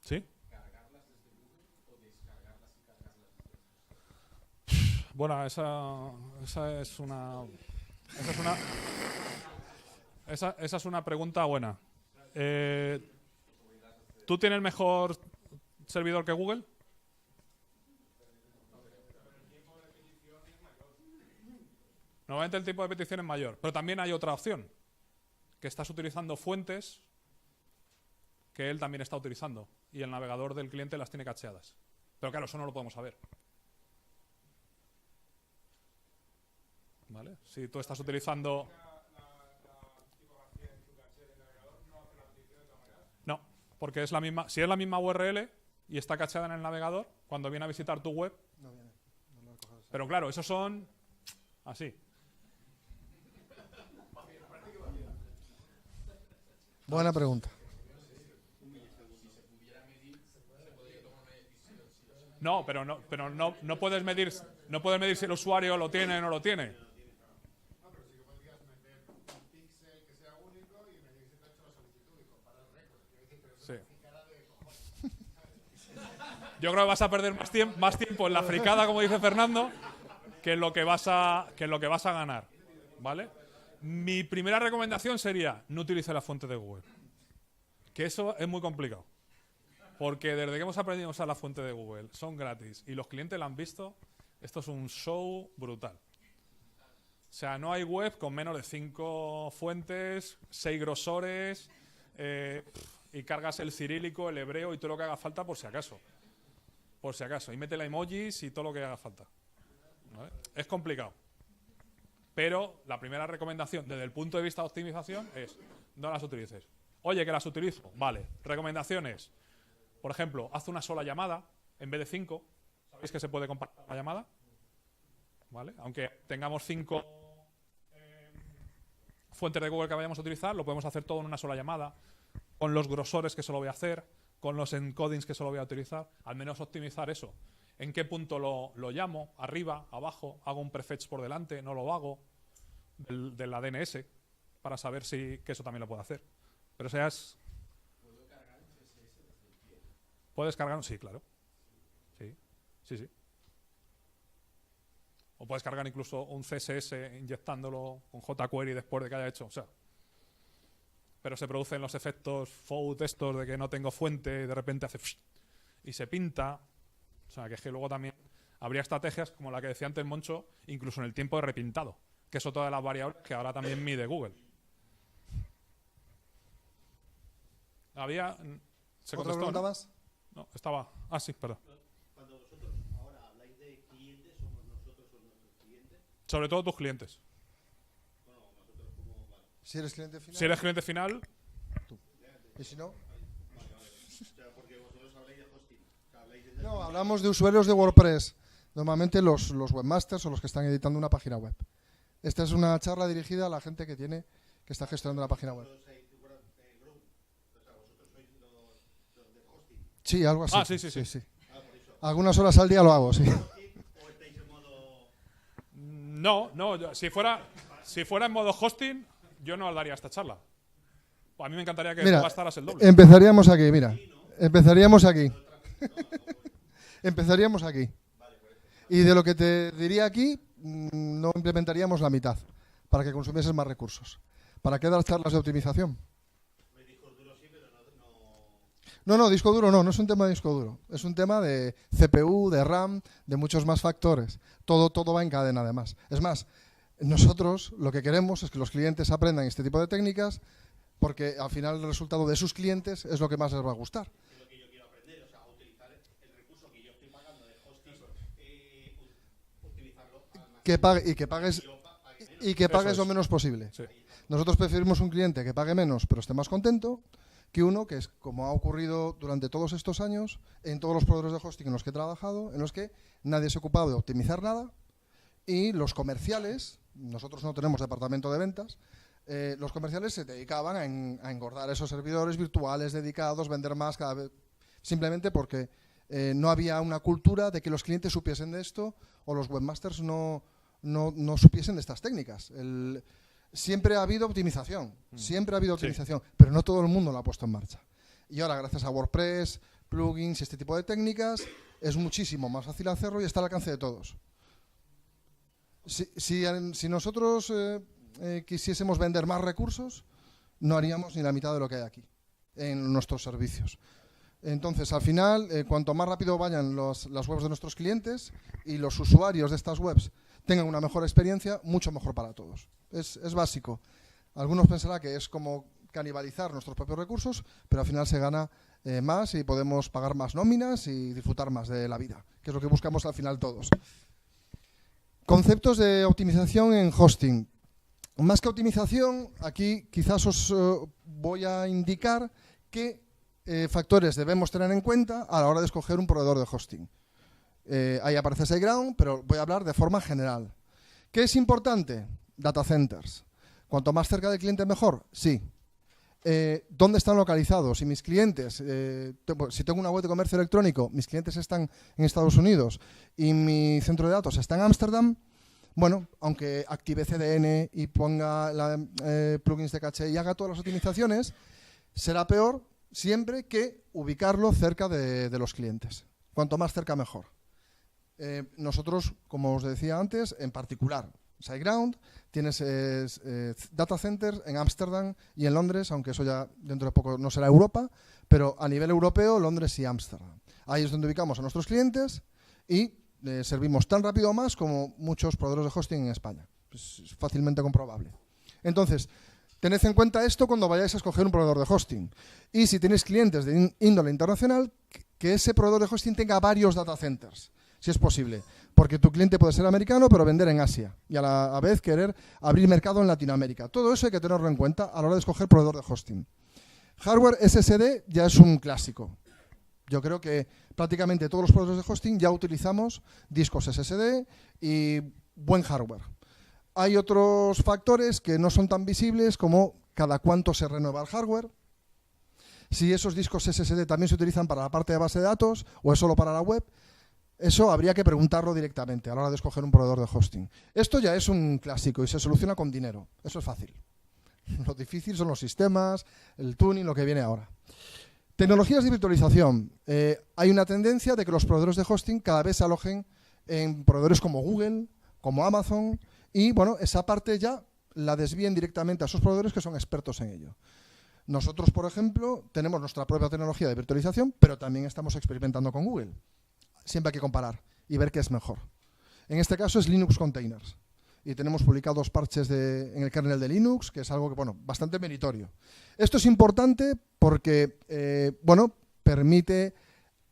Speaker 1: ¿Sí? Bueno, esa es una esa es una pregunta buena. ¿Tú tienes mejor servidor que Google? Normalmente el tiempo de petición es mayor, pero también hay otra opción, que estás utilizando fuentes que él también está utilizando y el navegador del cliente las tiene cacheadas. Pero claro, eso no lo podemos saber. ¿Vale? Si tú estás utilizando... No, porque es la misma. Si es la misma URL y está cacheada en el navegador, cuando viene a visitar tu web...
Speaker 2: No viene. No lo recoges.
Speaker 1: Pero claro, esos son... así.
Speaker 2: Buena pregunta.
Speaker 1: No, pero no puedes medir si el usuario lo tiene o no lo tiene. Sí. Yo creo que vas a perder más tiempo en la fricada, como dice Fernando, que en lo que vas a ganar, ¿vale? Mi primera recomendación sería no utilice la fuente de Google, que eso es muy complicado. Porque desde que hemos aprendido a usar la fuente de Google, son gratis y los clientes la han visto, esto es un show brutal. O sea, no hay web con menos de 5 fuentes, 6 grosores, y cargas el cirílico, el hebreo y todo lo que haga falta por si acaso. Por si acaso. Y métele emojis y todo lo que haga falta. ¿Vale? Es complicado. Pero la primera recomendación desde el punto de vista de optimización es no las utilices. Oye, que las utilizo. Vale. Recomendaciones. Por ejemplo, haz una sola llamada en vez de 5. ¿Sabéis que se puede compartir la llamada? ¿Vale? Aunque tengamos 5 fuentes de Google que vayamos a utilizar, lo podemos hacer todo en una sola llamada, con los grosores que solo voy a hacer, con los encodings que solo voy a utilizar. Al menos optimizar eso. ¿En qué punto lo llamo? ¿Arriba? ¿Abajo? ¿Hago un prefetch por delante? ¿No lo hago? De la DNS, para saber que eso también lo puedo hacer. Pero eso ya es... ¿Puedes cargar? Sí, claro. Sí. O puedes cargar incluso un CSS inyectándolo con jQuery después de que haya hecho. O sea, pero se producen los efectos FOUT estos de que no tengo fuente y de repente hace y se pinta. O sea, que es que luego también habría estrategias como la que decía antes Moncho, incluso en el tiempo de repintado, que es otra de las variables que ahora también mide Google. ¿Se
Speaker 2: ¿Otra
Speaker 1: contestó?
Speaker 2: pregunta más?
Speaker 1: No, estaba... Ah, sí, perdón.
Speaker 5: Cuando vosotros ahora habláis de clientes, ¿somos nosotros o nuestros clientes?
Speaker 1: Sobre todo tus clientes.
Speaker 5: Bueno, nosotros como... Vale.
Speaker 2: Si eres cliente final.
Speaker 1: Si eres cliente final,
Speaker 2: Y si no.
Speaker 5: O sea, porque vosotros habláis de hosting. O sea, habláis de...
Speaker 2: No, hablamos de usuarios de WordPress. Normalmente los webmasters o los que están editando una página web. Esta es una charla dirigida a la gente que está gestionando la página web. Sí, algo así.
Speaker 1: Ah, sí.
Speaker 2: Algunas horas al día lo hago, sí.
Speaker 1: no, si fuera en modo hosting, yo no daría esta charla. A mí me encantaría que tú gastaras el doble.
Speaker 2: Empezaríamos aquí, mira. Empezaríamos aquí. Y de lo que te diría aquí, no implementaríamos la mitad, para que consumieses más recursos. ¿Para qué dar charlas de optimización? No, disco duro no es un tema de disco duro. Es un tema de CPU, de RAM, de muchos más factores. Todo va en cadena, además. Es más, nosotros lo que queremos es que los clientes aprendan este tipo de técnicas, porque al final el resultado de sus clientes es lo que más les va a gustar.
Speaker 5: Es lo que yo quiero aprender, o sea, utilizar el recurso que yo estoy pagando de hosting, utilizarlo
Speaker 2: y que pagues lo menos posible.
Speaker 1: Sí.
Speaker 2: Nosotros preferimos un cliente que pague menos pero esté más contento, que uno que es como ha ocurrido durante todos estos años en todos los proveedores de hosting en los que he trabajado, en los que nadie se ha ocupado de optimizar nada y los comerciales, nosotros no tenemos departamento de ventas, los comerciales se dedicaban a engordar esos servidores virtuales dedicados, vender más cada vez, simplemente porque no había una cultura de que los clientes supiesen de esto o los webmasters no supiesen de estas técnicas. Siempre ha habido optimización, pero no todo el mundo la ha puesto en marcha. Y ahora, gracias a WordPress, plugins y este tipo de técnicas, es muchísimo más fácil hacerlo y está al alcance de todos. Si nosotros quisiésemos vender más recursos, no haríamos ni la mitad de lo que hay aquí en nuestros servicios. Entonces, al final, cuanto más rápido vayan las webs de nuestros clientes y los usuarios de estas webs tengan una mejor experiencia, mucho mejor para todos. Es básico. Algunos pensarán que es como canibalizar nuestros propios recursos, pero al final se gana más y podemos pagar más nóminas y disfrutar más de la vida, que es lo que buscamos al final todos. Conceptos de optimización en hosting. Más que optimización, aquí quizás os voy a indicar qué factores debemos tener en cuenta a la hora de escoger un proveedor de hosting. Ahí aparece SiteGround, pero voy a hablar de forma general. ¿Qué es importante? Data centers. Cuanto más cerca del cliente, mejor. Sí. ¿Dónde están localizados? Si mis clientes, si tengo una web de comercio electrónico, mis clientes están en Estados Unidos y mi centro de datos está en Ámsterdam, bueno, aunque active CDN y ponga plugins de caché y haga todas las optimizaciones, será peor siempre que ubicarlo cerca de los clientes. Cuanto más cerca, mejor. Nosotros, como os decía antes, en particular, SiteGround, tienes data centers en Ámsterdam y en Londres, aunque eso ya dentro de poco no será Europa, pero a nivel europeo, Londres y Ámsterdam. Ahí es donde ubicamos a nuestros clientes y servimos tan rápido o más como muchos proveedores de hosting en España. Es fácilmente comprobable. Entonces, tened en cuenta esto cuando vayáis a escoger un proveedor de hosting. Y si tenéis clientes de índole internacional, que ese proveedor de hosting tenga varios data centers, si es posible. Porque tu cliente puede ser americano, pero vender en Asia. Y a la vez querer abrir mercado en Latinoamérica. Todo eso hay que tenerlo en cuenta a la hora de escoger proveedor de hosting. Hardware SSD ya es un clásico. Yo creo que prácticamente todos los proveedores de hosting ya utilizamos discos SSD y buen hardware. Hay otros factores que no son tan visibles como cada cuánto se renueva el hardware, si esos discos SSD también se utilizan para la parte de base de datos o es solo para la web. Eso habría que preguntarlo directamente a la hora de escoger un proveedor de hosting. Esto ya es un clásico y se soluciona con dinero. Eso es fácil. Lo difícil son los sistemas, el tuning, lo que viene ahora. Tecnologías de virtualización. Hay una tendencia de que los proveedores de hosting cada vez se alojen en proveedores como Google, como Amazon, y bueno, esa parte ya la desvíen directamente a esos proveedores que son expertos en ello. Nosotros, por ejemplo, tenemos nuestra propia tecnología de virtualización, pero también estamos experimentando con Google. Siempre hay que comparar y ver qué es mejor. En este caso es Linux Containers. Y tenemos publicados parches en el kernel de Linux, que es algo que, bueno, bastante meritorio. Esto es importante porque, bueno, permite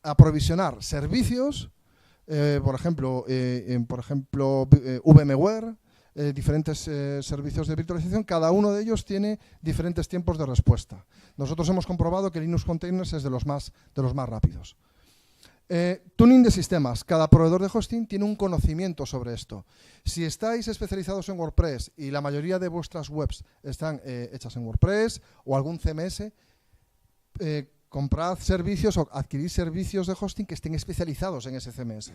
Speaker 2: aprovisionar servicios, por ejemplo, VMware, diferentes servicios de virtualización. Cada uno de ellos tiene diferentes tiempos de respuesta. Nosotros hemos comprobado que Linux Containers es de los más rápidos. Tuning de sistemas. Cada proveedor de hosting tiene un conocimiento sobre esto. Si estáis especializados en WordPress y la mayoría de vuestras webs están hechas en WordPress o algún CMS, comprad servicios o adquirid servicios de hosting que estén especializados en ese CMS.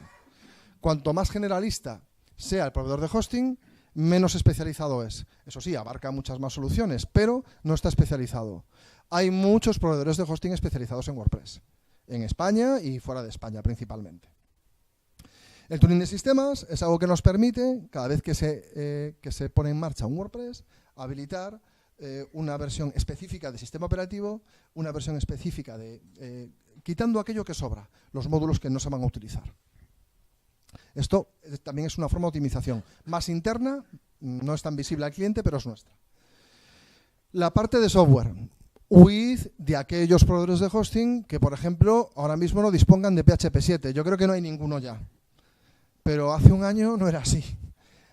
Speaker 2: Cuanto más generalista sea el proveedor de hosting, menos especializado es. Eso sí, abarca muchas más soluciones, pero no está especializado. Hay muchos proveedores de hosting especializados en WordPress. En España y fuera de España principalmente. El tuning de sistemas es algo que nos permite, cada vez que se pone en marcha un WordPress, habilitar una versión específica de sistema operativo, una versión específica quitando aquello que sobra, los módulos que no se van a utilizar. Esto también es una forma de optimización más interna, no es tan visible al cliente, pero es nuestra. La parte de software. Huid de aquellos proveedores de hosting que, por ejemplo, ahora mismo no dispongan de PHP 7. Yo creo que no hay ninguno ya. Pero hace un año no era así.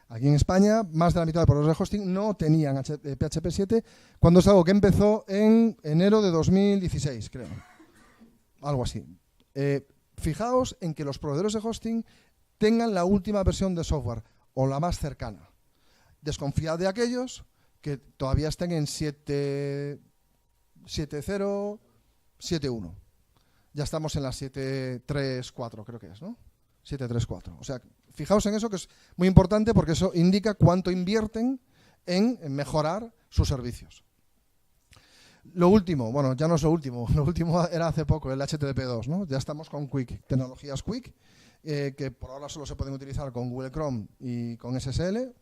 Speaker 2: Aquí en España, más de la mitad de proveedores de hosting no tenían PHP 7, cuando es algo que empezó en enero de 2016, creo. Algo así. Fijaos en que los proveedores de hosting tengan la última versión de software o la más cercana. Desconfiad de aquellos que todavía estén en 7.0, 7.1. Ya estamos en la 7.3.4, creo que es, ¿no? 7.3.4. O sea, fijaos en eso, que es muy importante porque eso indica cuánto invierten en mejorar sus servicios. Lo último, bueno, ya no es lo último era hace poco, el HTTP2, ¿no? Ya estamos con Quick, tecnologías Quick, que por ahora solo se pueden utilizar con Google Chrome y con SSL.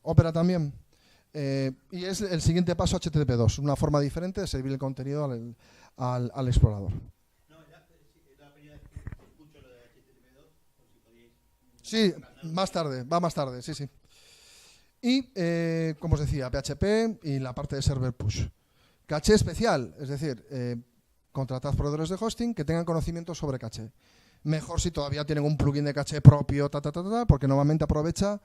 Speaker 2: Opera también. Y es el siguiente paso HTTP2, una forma diferente de servir el contenido al explorador.
Speaker 5: No, ya, es la primera vez que escucho lo de HTTP2, por si podéis...
Speaker 2: Sí, más tarde, va más tarde, sí, sí. Y, como os decía, PHP y la parte de server push. Caché especial, es decir, contratad proveedores de hosting que tengan conocimiento sobre caché. Mejor si todavía tienen un plugin de caché propio, porque normalmente aprovecha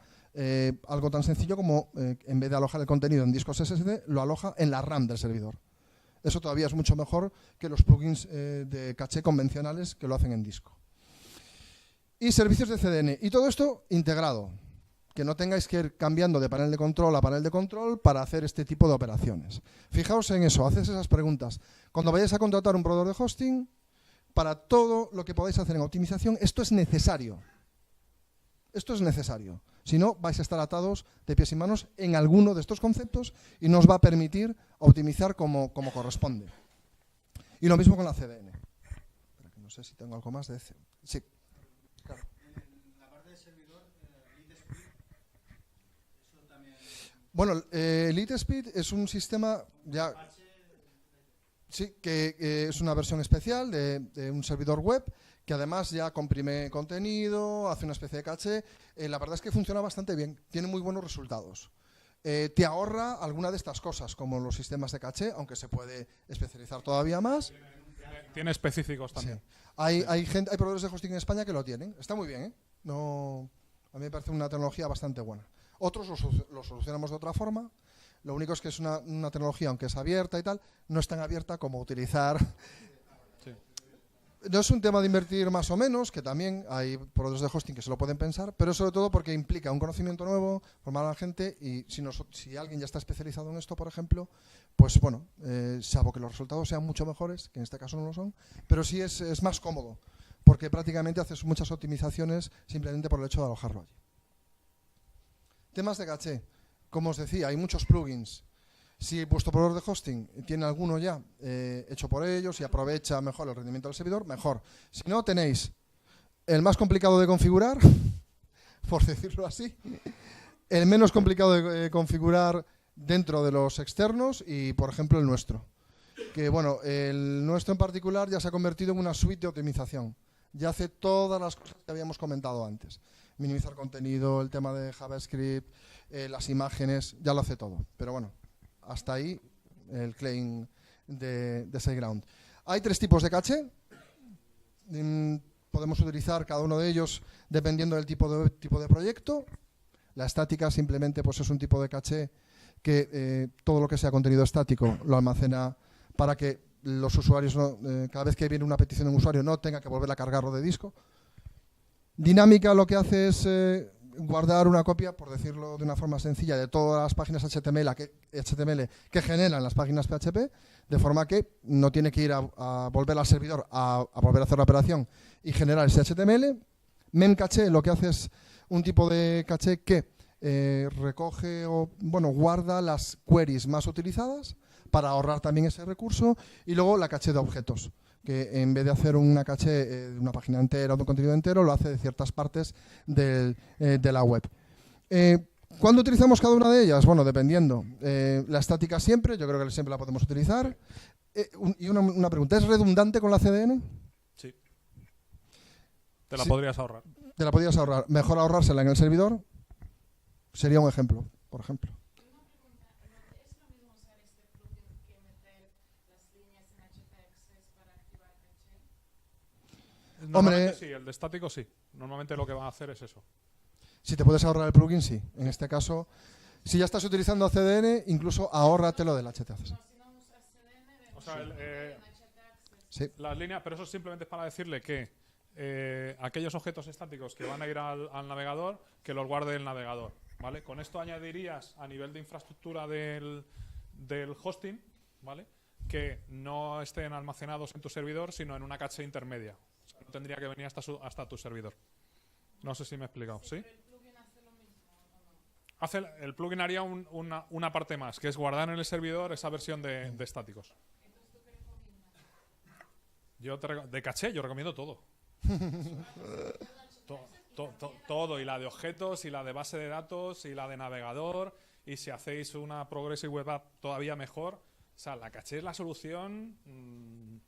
Speaker 2: algo tan sencillo como, en vez de alojar el contenido en discos SSD, lo aloja en la RAM del servidor. Eso todavía es mucho mejor que los plugins de caché convencionales que lo hacen en disco. Y servicios de CDN. Y todo esto integrado. Que no tengáis que ir cambiando de panel de control a panel de control para hacer este tipo de operaciones. Fijaos en eso, haced esas preguntas. Cuando vayáis a contratar un proveedor de hosting, para todo lo que podáis hacer en optimización, esto es necesario. Esto es necesario. Si no, vais a estar atados de pies y manos en alguno de estos conceptos y no os va a permitir optimizar como corresponde. Y lo mismo con la CDN. No sé si tengo algo más de ese. Sí. Claro.
Speaker 5: En la parte de servidor, LeadSpeed, eso también...
Speaker 2: Bueno, LeadSpeed es un sistema ya... Sí, que es una versión especial de un servidor web que además ya comprime contenido, hace una especie de caché. La verdad es que funciona bastante bien, tiene muy buenos resultados. Te ahorra alguna de estas cosas, como los sistemas de caché, aunque se puede especializar todavía más.
Speaker 1: Tiene específicos también.
Speaker 2: Sí. Hay proveedores de hosting en España que lo tienen. Está muy bien, ¿eh? No, a mí me parece una tecnología bastante buena. Otros lo solucionamos de otra forma. Lo único es que es una tecnología, aunque es abierta y tal, no es tan abierta como utilizar.
Speaker 1: Sí.
Speaker 2: No es un tema de invertir más o menos, que también hay proveedores de hosting que se lo pueden pensar, pero sobre todo porque implica un conocimiento nuevo, formar a la gente, y si alguien ya está especializado en esto, por ejemplo, pues bueno, salvo que los resultados sean mucho mejores, que en este caso no lo son, pero sí es más cómodo, porque prácticamente haces muchas optimizaciones simplemente por el hecho de alojarlo allí. Temas de caché. Como os decía, hay muchos plugins. Si vuestro proveedor de hosting tiene alguno ya hecho por ellos y aprovecha mejor el rendimiento del servidor, mejor. Si no, tenéis el más complicado de configurar, por decirlo así, el menos complicado de configurar dentro de los externos y, por ejemplo, el nuestro. Que, bueno, el nuestro en particular ya se ha convertido en una suite de optimización. Ya hace todas las cosas que habíamos comentado antes. Minimizar contenido, el tema de JavaScript, las imágenes, ya lo hace todo. Pero bueno, hasta ahí el claim de SiteGround. Hay 3 tipos de caché. Podemos utilizar cada uno de ellos dependiendo del tipo de proyecto. La estática simplemente pues, es un tipo de caché que todo lo que sea contenido estático lo almacena para que los usuarios, cada vez que viene una petición de un usuario, no tenga que volver a cargarlo de disco. Dinámica lo que hace es guardar una copia, por decirlo de una forma sencilla, de todas las páginas HTML que generan las páginas PHP, de forma que no tiene que ir a volver al servidor a volver a hacer la operación y generar ese HTML. Memcache lo que hace es un tipo de caché que recoge o guarda las queries más utilizadas para ahorrar también ese recurso, y luego la caché de objetos, que en vez de hacer una caché de una página entera o de un contenido entero, lo hace de ciertas partes de la web. ¿Cuándo utilizamos cada una de ellas? Bueno, dependiendo. La estática siempre, yo creo que siempre la podemos utilizar. Y una pregunta, ¿es redundante con la CDN?
Speaker 1: Sí. Te la
Speaker 2: Sí.
Speaker 1: podrías ahorrar.
Speaker 2: Te la podrías ahorrar. Mejor ahorrársela en el servidor. Sería un ejemplo, por ejemplo.
Speaker 3: Una pregunta, ¿es lo mismo usar este plugin que meter las líneas en htaccess para activar caché?
Speaker 1: Normalmente sí, el de estático sí. Normalmente lo que van a hacer es eso.
Speaker 2: Si te puedes ahorrar el plugin, sí. En este caso, si ya estás utilizando CDN, incluso ahórratelo del htaccess.
Speaker 3: No, si no usas CDN,
Speaker 1: O sea,
Speaker 3: en htaccess.
Speaker 2: Sí.
Speaker 1: las líneas, pero eso simplemente es para decirle que aquellos objetos estáticos que van a ir al navegador, que los guarde el navegador, ¿vale? Con esto añadirías a nivel de infraestructura del hosting, ¿vale? Que no estén almacenados en tu servidor, sino en una caché intermedia. O sea, no tendría que venir hasta tu servidor. No sé si me he explicado, ¿sí?
Speaker 3: ¿Pero el plugin hace lo mismo o no?
Speaker 1: El plugin haría una parte más, que es guardar en el servidor esa versión de estáticos.
Speaker 3: Entonces, ¿tú qué recomiendas?
Speaker 1: De caché yo recomiendo todo. Todo, y la de objetos, y la de base de datos, y la de navegador, y si hacéis una Progressive Web App todavía mejor, o sea, la caché es la solución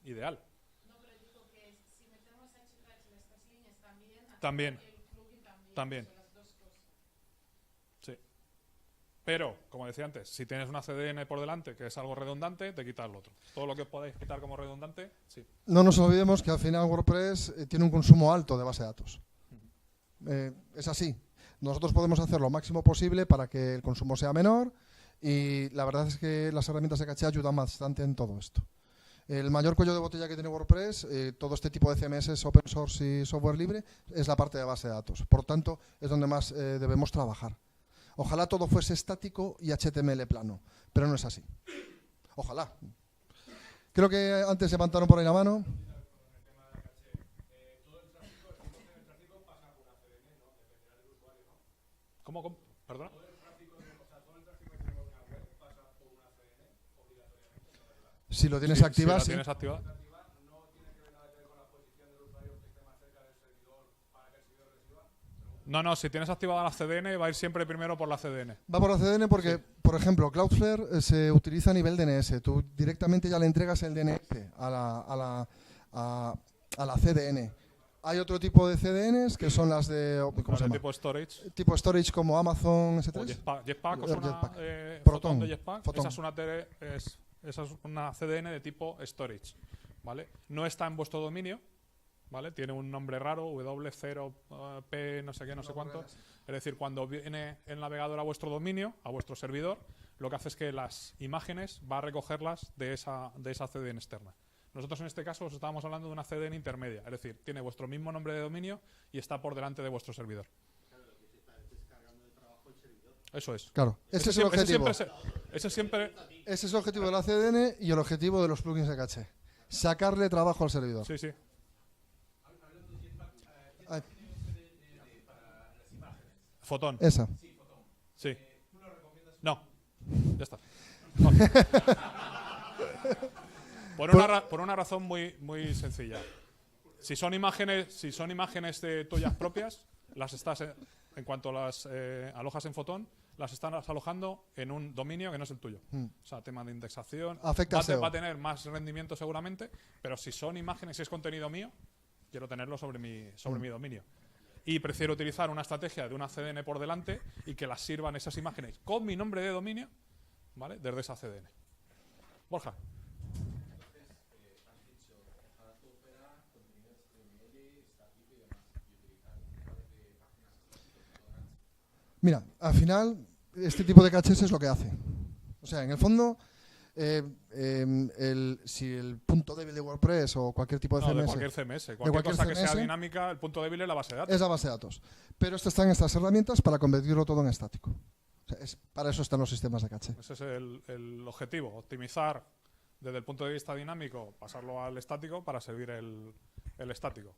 Speaker 1: ideal.
Speaker 7: No, pero digo que si metemos HTML en estas líneas
Speaker 1: También.
Speaker 7: el plugin
Speaker 1: También.
Speaker 7: son las dos cosas.
Speaker 1: Sí. Pero, como decía antes, si tienes una CDN por delante, que es algo redundante, te quitas lo otro. Todo lo que podáis quitar como redundante, sí.
Speaker 2: No nos olvidemos que al final WordPress tiene un consumo alto de base de datos. Es así. Nosotros podemos hacer lo máximo posible para que el consumo sea menor y la verdad es que las herramientas de caché ayudan bastante en todo esto. El mayor cuello de botella que tiene WordPress, todo este tipo de CMS, open source y software libre, es la parte de base de datos. Por tanto, es donde más debemos trabajar. Ojalá todo fuese estático y HTML plano, pero no es así. Ojalá. Creo que antes levantaron por ahí la mano.
Speaker 1: ¿Cómo? ¿Perdona?
Speaker 2: Si lo tienes
Speaker 1: Sí,
Speaker 2: activa,
Speaker 1: si la
Speaker 2: sí.
Speaker 1: tienes activada. No, si tienes activada la CDN, va a ir siempre primero por la CDN.
Speaker 2: Va por la CDN porque, por ejemplo, Cloudflare se utiliza a nivel DNS. Tú directamente ya le entregas el DNS a la CDN. Hay otro tipo de CDNs que son las de ¿cómo se llama?
Speaker 1: Tipo storage.
Speaker 2: Tipo storage como Amazon
Speaker 1: O
Speaker 2: S3.
Speaker 1: Jetpack, o es una
Speaker 2: Jetpack.
Speaker 1: Photon
Speaker 2: Proton.
Speaker 1: de Jetpack.
Speaker 2: Photon.
Speaker 1: Esa es una CDN de tipo storage, ¿vale? No está en vuestro dominio, ¿vale? Tiene un nombre raro, W0P no sé qué, no sé cuánto. Es decir, cuando viene el navegador a vuestro dominio, a vuestro servidor, lo que hace es que las imágenes va a recogerlas de esa CDN externa. Nosotros en este caso os estábamos hablando de una CDN intermedia, es decir, tiene vuestro mismo nombre de dominio y está por delante de vuestro servidor. Eso es.
Speaker 2: Claro, ese es el objetivo.
Speaker 1: Ese
Speaker 2: Ese es el objetivo de la CDN y el objetivo de los plugins de caché. Sacarle trabajo al servidor.
Speaker 1: Sí, sí.
Speaker 2: Ay,
Speaker 1: Photon.
Speaker 2: esa.
Speaker 1: Sí. No. Ya está. Por una razón muy sencilla. Si son imágenes de tuyas propias, las estás en cuanto las alojas en Photon, las estás alojando en un dominio que no es el tuyo. O sea, tema de indexación.
Speaker 2: Afecta a SEO.
Speaker 1: Va a tener más rendimiento seguramente, pero si son imágenes, si es contenido mío, quiero tenerlo sobre mi dominio. Y prefiero utilizar una estrategia de una CDN por delante y que las sirvan esas imágenes con mi nombre de dominio, ¿vale? Desde esa CDN. Borja.
Speaker 2: Mira, al final, este tipo de cachés es lo que hace. O sea, en el fondo, si el punto débil de WordPress o cualquier tipo de
Speaker 1: No,
Speaker 2: CMS...
Speaker 1: de cualquier CMS. Cualquier cosa que sea dinámica, el punto débil es la base de datos.
Speaker 2: Es la base de datos. Pero esto está en estas herramientas para convertirlo todo en estático. O sea, para eso están los sistemas de caché.
Speaker 1: Ese es el objetivo, optimizar desde el punto de vista dinámico, pasarlo al estático para servir el estático.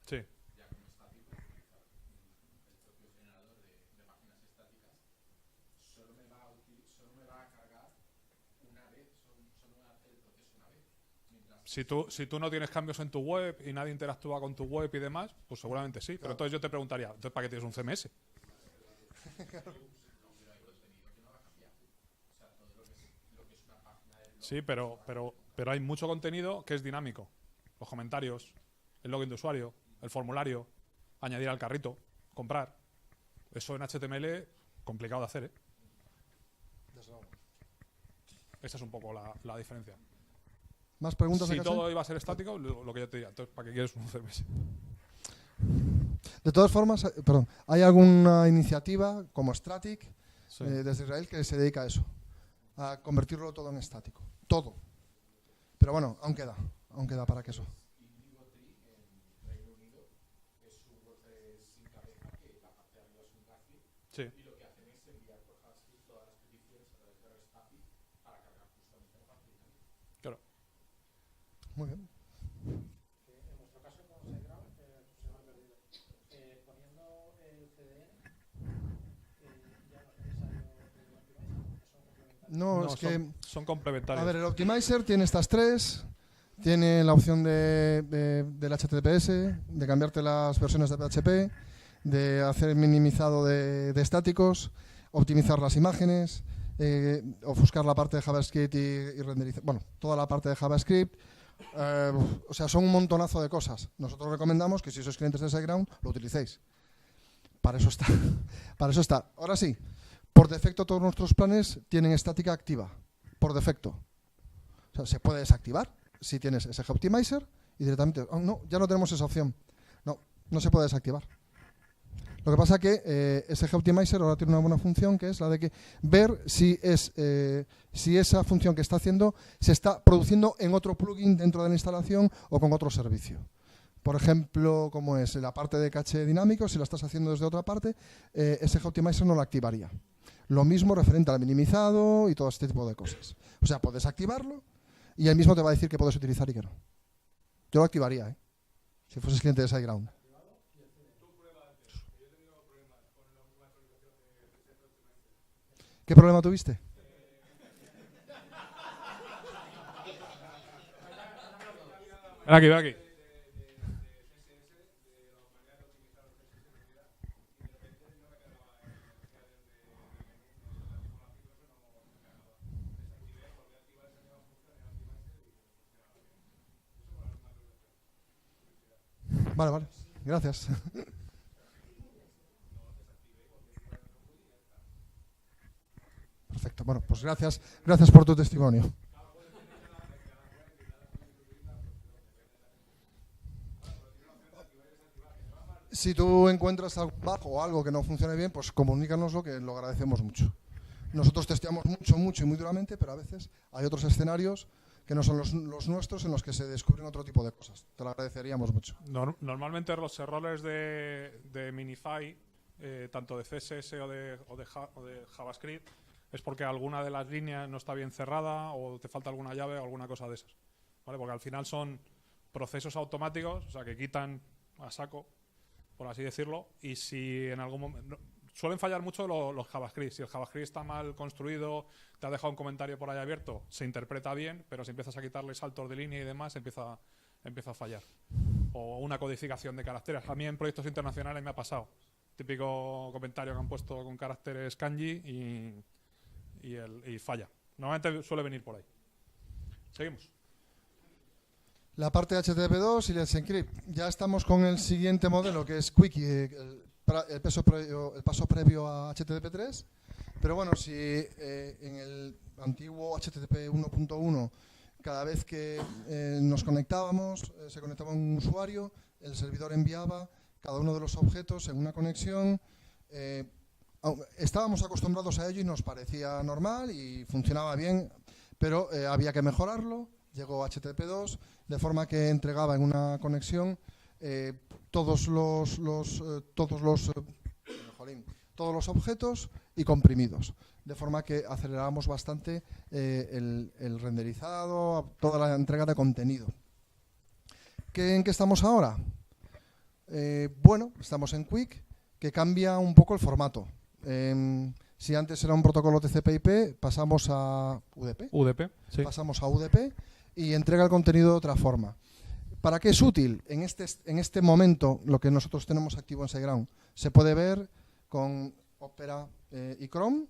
Speaker 1: Sí. Si tú no tienes cambios en tu web y nadie interactúa con tu web y demás, pues seguramente sí. Pero entonces yo te preguntaría, ¿entonces para qué tienes un CMS? Sí, pero hay mucho contenido que es dinámico. Los comentarios, el login de usuario, el formulario, añadir al carrito, comprar. Eso en HTML complicado de hacer, ¿eh? Esa es un poco la diferencia.
Speaker 2: ¿Más preguntas?
Speaker 1: Si todo iba a ser estático, lo que yo te diría, entonces ¿para qué quieres un CMS?
Speaker 2: De todas formas, perdón, ¿hay alguna iniciativa como Stratic
Speaker 1: Sí.
Speaker 2: desde Israel que se dedica a eso? A convertirlo todo en estático. Todo. Pero bueno, aún queda para que eso.
Speaker 1: Sí. Claro.
Speaker 2: Muy bien.
Speaker 8: En nuestro caso, ¿cómo se graba? Se me ha perdido. Poniendo el CDN, ya no es necesario el optimizer, son complementarios.
Speaker 2: No, es que...
Speaker 1: Son complementarios.
Speaker 2: A ver, el Optimizer tiene estas tres. Tiene la opción del HTTPS, de cambiarte las versiones de PHP, de hacer minimizado de estáticos, optimizar las imágenes, ofuscar la parte de JavaScript y renderizar, bueno, toda la parte de JavaScript. O sea, son un montonazo de cosas. Nosotros recomendamos que si sois clientes de SiteGround, lo utilicéis. Para eso está. Para eso está. Ahora sí, por defecto todos nuestros planes tienen estática activa. Por defecto. O sea, se puede desactivar si tienes SG Optimizer y directamente... Oh, no, ya no tenemos esa opción. No, no se puede desactivar. Lo que pasa es que SG Optimizer ahora tiene una buena función, que es la de que ver si esa función que está haciendo se está produciendo en otro plugin dentro de la instalación o con otro servicio. Por ejemplo, como es la parte de caché dinámico, si la estás haciendo desde otra parte, SG Optimizer no la activaría. Lo mismo referente al minimizado y todo este tipo de cosas. O sea, puedes activarlo y él mismo te va a decir que puedes utilizar y que no. Yo lo activaría, si fueses cliente de SiteGround. ¿Qué problema tuviste?
Speaker 1: Ven aquí, ven aquí.
Speaker 2: Vale, vale. Gracias. Perfecto. Bueno, pues gracias por tu testimonio. Si tú encuentras algún bug o algo que no funcione bien, pues comunícanoslo, que lo agradecemos mucho. Nosotros testeamos mucho y muy duramente, pero a veces hay otros escenarios que no son los nuestros en los que se descubren otro tipo de cosas. Te lo agradeceríamos mucho.
Speaker 1: Normalmente los errores de Minify, tanto de CSS o de JavaScript, es porque alguna de las líneas no está bien cerrada o te falta alguna llave o alguna cosa de esas. ¿Vale? Porque al final son procesos automáticos, o sea, que quitan a saco, por así decirlo, y si en algún momento... Suelen fallar mucho los JavaScript. Si el JavaScript está mal construido, te ha dejado un comentario por ahí abierto, se interpreta bien, pero si empiezas a quitarle saltos de línea y demás, empieza a fallar. O una codificación de caracteres. A mí en proyectos internacionales me ha pasado. Típico comentario que han puesto con caracteres kanji y falla. Normalmente suele venir por ahí. Seguimos.
Speaker 2: La parte de HTTP2 y Let's Encrypt. Ya estamos con el siguiente modelo, que es Quickie, el paso previo a HTTP3. Pero bueno, si en el antiguo HTTP 1.1 cada vez que nos conectábamos, se conectaba un usuario, el servidor enviaba cada uno de los objetos en una conexión. Estábamos acostumbrados a ello y nos parecía normal y funcionaba bien, pero había que mejorarlo. Llegó HTTP2, de forma que entregaba en una conexión todos los objetos y comprimidos, de forma que aceleramos bastante el renderizado, toda la entrega de contenido. ¿En qué estamos ahora? Bueno, estamos en Quick, que cambia un poco el formato. Si antes era un protocolo TCP/IP, pasamos a UDP.
Speaker 1: UDP, sí.
Speaker 2: Pasamos a UDP y entrega el contenido de otra forma. ¿Para qué es útil? En este momento, lo que nosotros tenemos activo en SiteGround se puede ver con Opera y Chrome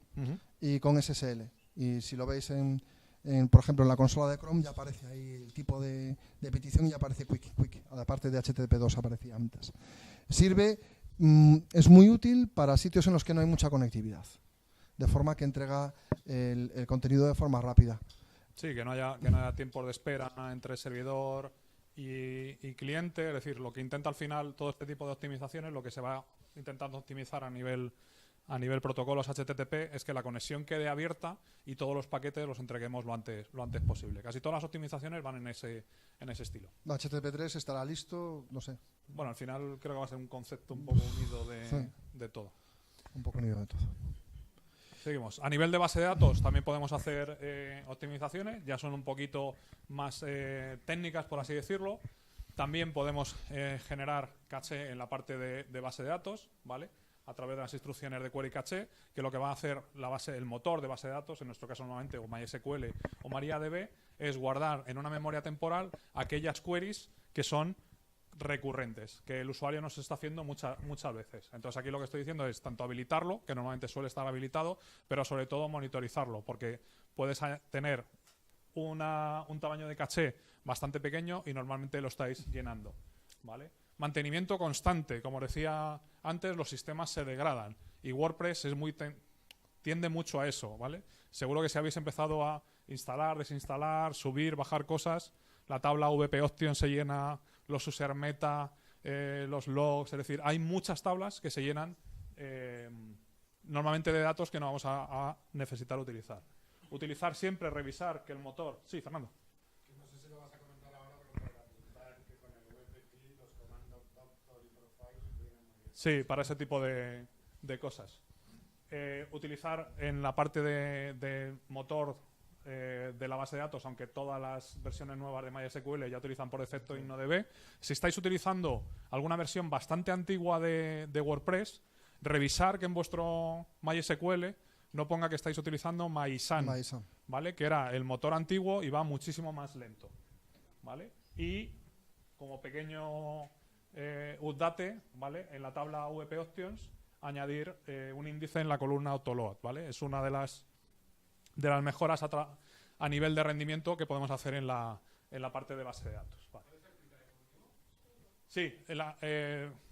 Speaker 2: y con SSL. Y si lo veis, por ejemplo, en la consola de Chrome ya aparece ahí el tipo de petición y ya aparece Quick. A la parte de HTTP2 aparecía antes. Es muy útil para sitios en los que no hay mucha conectividad, de forma que entrega el contenido de forma rápida.
Speaker 1: Sí, que no haya tiempos de espera entre servidor y cliente. Es decir, lo que intenta al final todo este tipo de optimizaciones, lo que se va intentando optimizar a nivel protocolos HTTP es que la conexión quede abierta y todos los paquetes los entreguemos lo antes posible. Casi todas las optimizaciones van en ese estilo.
Speaker 2: HTTP3 estará listo, no sé.
Speaker 1: Bueno, al final creo que va a ser un concepto un poco unido de todo.
Speaker 2: Un poco unido de todo.
Speaker 1: Seguimos. A nivel de base de datos también podemos hacer optimizaciones, ya son un poquito más técnicas, por así decirlo. También podemos generar caché en la parte de base de datos, ¿vale? a través de las instrucciones de query caché, que lo que va a hacer el motor de base de datos, en nuestro caso normalmente o MySQL o MariaDB, es guardar en una memoria temporal aquellas queries que son recurrentes, que el usuario nos está haciendo muchas veces. Entonces aquí lo que estoy diciendo es tanto habilitarlo, que normalmente suele estar habilitado, pero sobre todo monitorizarlo, porque puedes tener un tamaño de caché bastante pequeño y normalmente lo estáis llenando, ¿vale? Mantenimiento constante, como decía antes, los sistemas se degradan y WordPress tiende mucho a eso, ¿vale? Seguro que si habéis empezado a instalar, desinstalar, subir, bajar cosas, la tabla WP Option se llena, los user meta, los logs, es decir, hay muchas tablas que se llenan normalmente de datos que no vamos a necesitar utilizar. Utilizar siempre, revisar que el motor... Sí, Fernando.
Speaker 9: No sé si lo vas a comentar ahora, pero para apuntar que con el WP los comandos doctor y profile vienen muy bien.
Speaker 1: Sí, para ese tipo de cosas. Utilizar en la parte de motor de la base de datos, aunque todas las versiones nuevas de MySQL ya utilizan por defecto InnoDB. Si estáis utilizando alguna versión bastante antigua de WordPress, revisar que en vuestro MySQL no ponga que estáis utilizando MySAN, ¿vale? Que era el motor antiguo y va muchísimo más lento, ¿vale? Y como pequeño update, ¿vale? En la tabla WP Options añadir un índice en la columna autoload, ¿vale? Es una de las mejoras a nivel de rendimiento que podemos hacer en la parte de base de datos, ¿vale? Sí,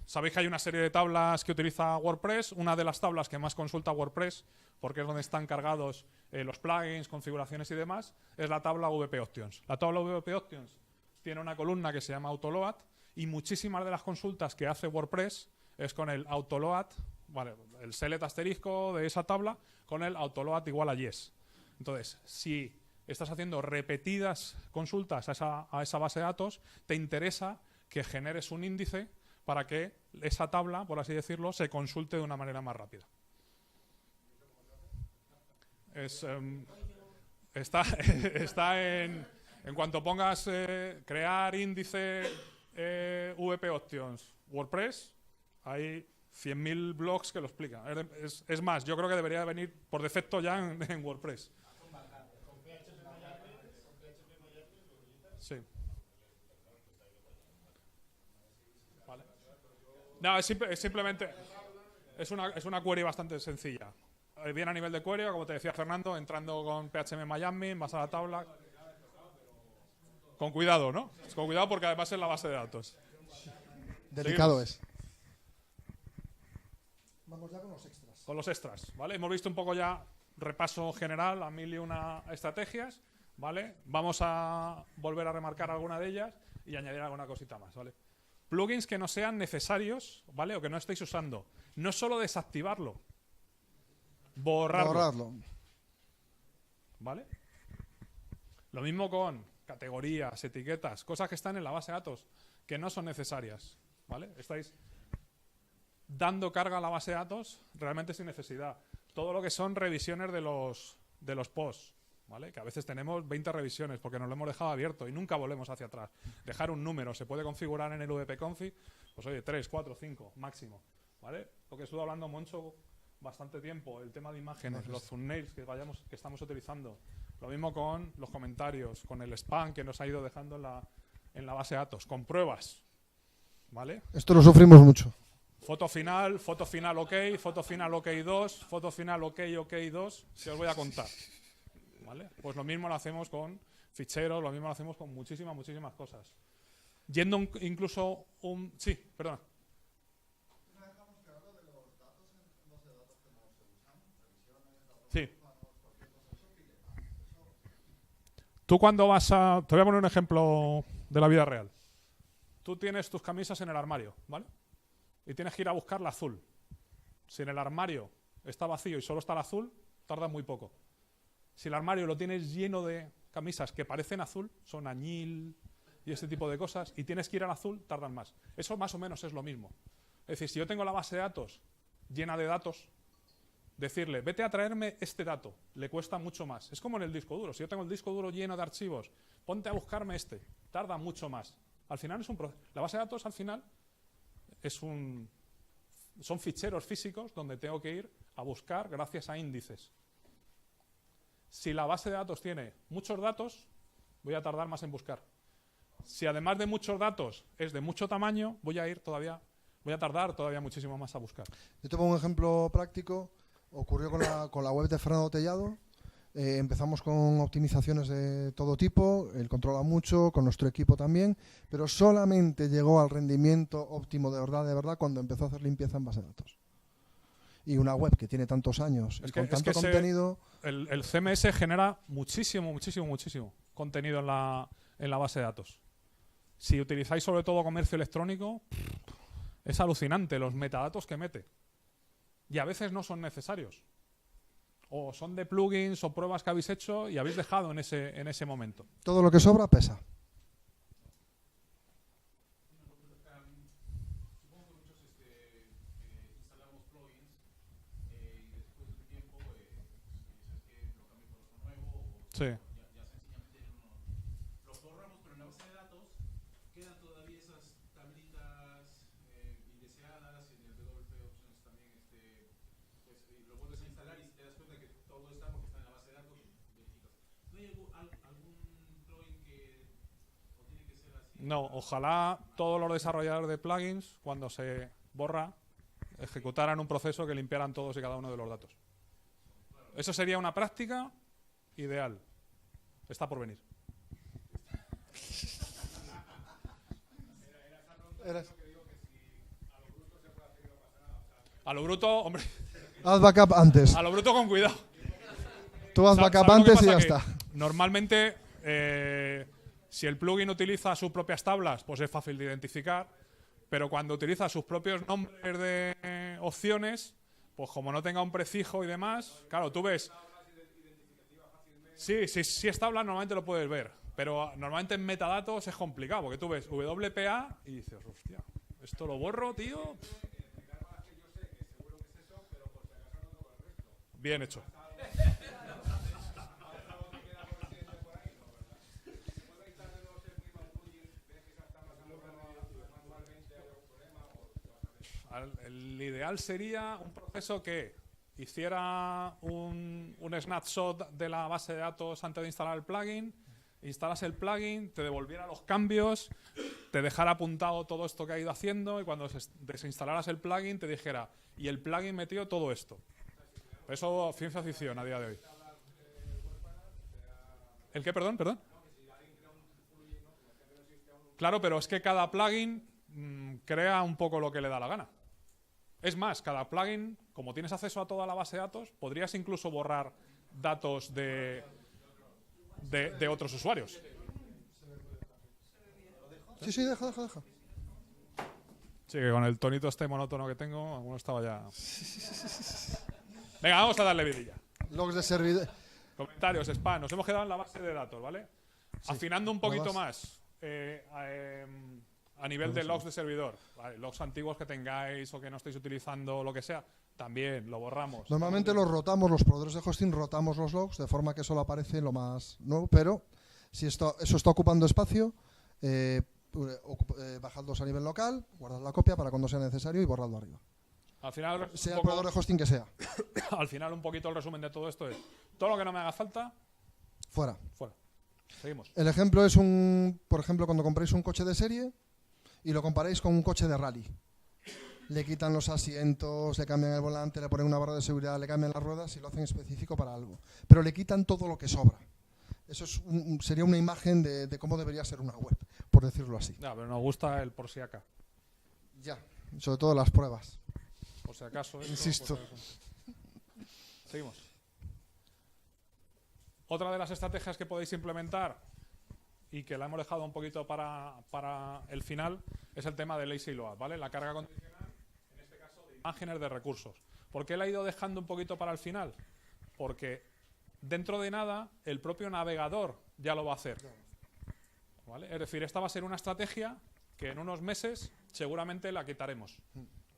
Speaker 1: sabéis que hay una serie de tablas que utiliza WordPress. Una de las tablas que más consulta WordPress, porque es donde están cargados los plugins, configuraciones y demás, es la tabla WP Options. La tabla WP Options tiene una columna que se llama Autoload y muchísimas de las consultas que hace WordPress es con el Autoload, vale, el select asterisco de esa tabla con el Autoload igual a yes. Entonces, si estás haciendo repetidas consultas a esa base de datos, te interesa que generes un índice para que esa tabla, por así decirlo, se consulte de una manera más rápida. Está en cuanto pongas crear índice WP Options WordPress, hay 100.000 blogs que lo explican. Es más, yo creo que debería venir por defecto ya en WordPress. Sí. Vale. No, es simplemente es una query bastante sencilla. Viene a nivel de query, como te decía Fernando, entrando con PHP Miami, vas a la tabla. Con cuidado, ¿no? Con cuidado porque además es la base de datos.
Speaker 2: Delicado es. Vamos ya con los extras.
Speaker 1: Con los extras, ¿vale? Hemos visto un poco ya repaso general a 1001 estrategias, ¿vale? Vamos a volver a remarcar alguna de ellas y añadir alguna cosita más, ¿vale? Plugins que no sean necesarios, ¿vale? O que no estéis usando. No solo desactivarlo, borrarlo. ¿Vale? Lo mismo con categorías, etiquetas, cosas que están en la base de datos que no son necesarias, ¿vale? Estáis dando carga a la base de datos realmente sin necesidad. Todo lo que son revisiones de los posts, ¿vale? Que a veces tenemos 20 revisiones porque nos lo hemos dejado abierto y nunca volvemos hacia atrás. Dejar un número se puede configurar en el wp-config, pues oye, 3, 4, 5 máximo, ¿vale? Lo que estuve hablando mucho bastante tiempo, el tema de imágenes, los thumbnails que estamos utilizando. Lo mismo con los comentarios, con el spam que nos ha ido dejando en la base de datos, con pruebas, ¿vale?
Speaker 2: Esto lo sufrimos mucho.
Speaker 1: Foto final ok, foto final ok 2, foto final ok 2, si os voy a contar, ¿vale? Pues lo mismo lo hacemos con ficheros, lo mismo lo hacemos con muchísimas cosas. Yendo incluso Sí, perdona. Sí. Tú cuando vas a... Te voy a poner un ejemplo de la vida real. Tú tienes tus camisas en el armario, ¿vale? Y tienes que ir a buscar la azul. Si en el armario está vacío y solo está la azul, tarda muy poco. Si el armario lo tienes lleno de camisas que parecen azul, son añil y ese tipo de cosas, y tienes que ir al azul, tardan más. Eso más o menos es lo mismo. Es decir, si yo tengo la base de datos llena de datos, decirle, vete a traerme este dato, le cuesta mucho más. Es como en el disco duro. Si yo tengo el disco duro lleno de archivos, ponte a buscarme este, tarda mucho más. Al final es un proceso. La base de datos al final es un son ficheros físicos donde tengo que ir a buscar gracias a índices. Si la base de datos tiene muchos datos, voy a tardar más en buscar. Si además de muchos datos es de mucho tamaño, voy a tardar todavía muchísimo más a buscar.
Speaker 2: Yo te pongo un ejemplo práctico. Ocurrió con la web de Fernando Tellado. Empezamos con optimizaciones de todo tipo, él controla mucho, con nuestro equipo también, pero solamente llegó al rendimiento óptimo de verdad, cuando empezó a hacer limpieza en base de datos. Y una web que tiene tantos años y con tanto contenido...
Speaker 1: El CMS genera muchísimo contenido en la base de datos. Si utilizáis sobre todo comercio electrónico, es alucinante los metadatos que mete. Y a veces no son necesarios. O son de plugins o pruebas que habéis hecho y habéis dejado en ese momento.
Speaker 2: Todo lo que sobra pesa.
Speaker 4: Supongo que muchos instalamos plugins y después de un tiempo quizás que lo cambio por otro nuevo o
Speaker 1: Sí.
Speaker 4: ya sencillamente los borramos, pero en la base de datos quedan todavía esas tablitas indeseadas y en el WP Options también pues lo vuelves a instalar y te das cuenta que todo está porque está en la base de datos y le quitas. ¿No hay algún plugin que o tiene que ser así?
Speaker 1: No, ojalá todos los desarrolladores de plugins, cuando se borra, ejecutaran un proceso que limpiaran todos y cada uno de los datos. Eso sería una práctica ideal. Está por venir. A lo bruto, hombre,
Speaker 2: Haz backup antes.
Speaker 1: a lo bruto con cuidado.
Speaker 2: Tú haz
Speaker 1: Sa-
Speaker 2: backup
Speaker 1: ¿sabes lo que
Speaker 2: antes y ya
Speaker 1: pasa?
Speaker 2: está.
Speaker 1: Que normalmente, si el plugin utiliza sus propias tablas, pues es fácil de identificar, pero cuando utiliza sus propios nombres de opciones, pues como no tenga un prefijo y demás, claro, tú ves... Sí, si es tabla normalmente lo puedes ver, pero normalmente en metadatos es complicado, porque tú ves WPA y dices, hostia, ¿esto lo borro, tío? Bien hecho. El ideal sería un proceso que hiciera un snapshot de la base de datos antes de instalar el plugin, instalas el plugin, te devolviera los cambios, te dejara apuntado todo esto que ha ido haciendo y cuando desinstalaras el plugin te dijera, y el plugin metió todo esto. Eso, ciencia ficción a día de hoy. ¿El qué, perdón? Claro, pero es que cada plugin crea un poco lo que le da la gana. Es más, cada plugin, como tienes acceso a toda la base de datos, podrías incluso borrar datos de otros usuarios.
Speaker 2: Sí, deja.
Speaker 1: Sí, que con el tonito este monótono que tengo, alguno estaba ya... Venga, vamos a darle vidilla.
Speaker 2: Logs de servidor.
Speaker 1: Comentarios, spam. Nos hemos quedado en la base de datos, ¿vale?
Speaker 2: Sí,
Speaker 1: afinando un poquito
Speaker 2: la
Speaker 1: más a nivel de logs de servidor. ¿Vale? Logs antiguos que tengáis o que no estéis utilizando, lo que sea, también lo borramos.
Speaker 2: Normalmente los rotamos, los proveedores de hosting rotamos los logs de forma que solo aparece lo más nuevo, pero si eso está ocupando espacio, bajadlos a nivel local, guardad la copia para cuando sea necesario y borradlo arriba.
Speaker 1: Al final,
Speaker 2: Sea el proveedor de hosting que sea.
Speaker 1: Al final, un poquito el resumen de todo esto es: todo lo que no me haga falta,
Speaker 2: Fuera.
Speaker 1: Seguimos.
Speaker 2: El ejemplo es por ejemplo, cuando compráis un coche de serie y lo comparáis con un coche de rally. Le quitan los asientos, le cambian el volante, le ponen una barra de seguridad, le cambian las ruedas y lo hacen específico para algo. Pero le quitan todo lo que sobra. Eso sería una imagen de cómo debería ser una web, por decirlo así.
Speaker 1: Ya, pero nos gusta el por si acá.
Speaker 2: Ya, sobre todo las pruebas.
Speaker 1: Por si acaso. Esto,
Speaker 2: Insisto.
Speaker 1: por si acaso. Seguimos. Otra de las estrategias que podéis implementar y que la hemos dejado un poquito para el final es el tema de lazy load, ¿vale? La carga condicional, en este caso, de imágenes de recursos. ¿Por qué la he ido dejando un poquito para el final? Porque dentro de nada el propio navegador ya lo va a hacer, ¿vale? Es decir, esta va a ser una estrategia que en unos meses seguramente la quitaremos,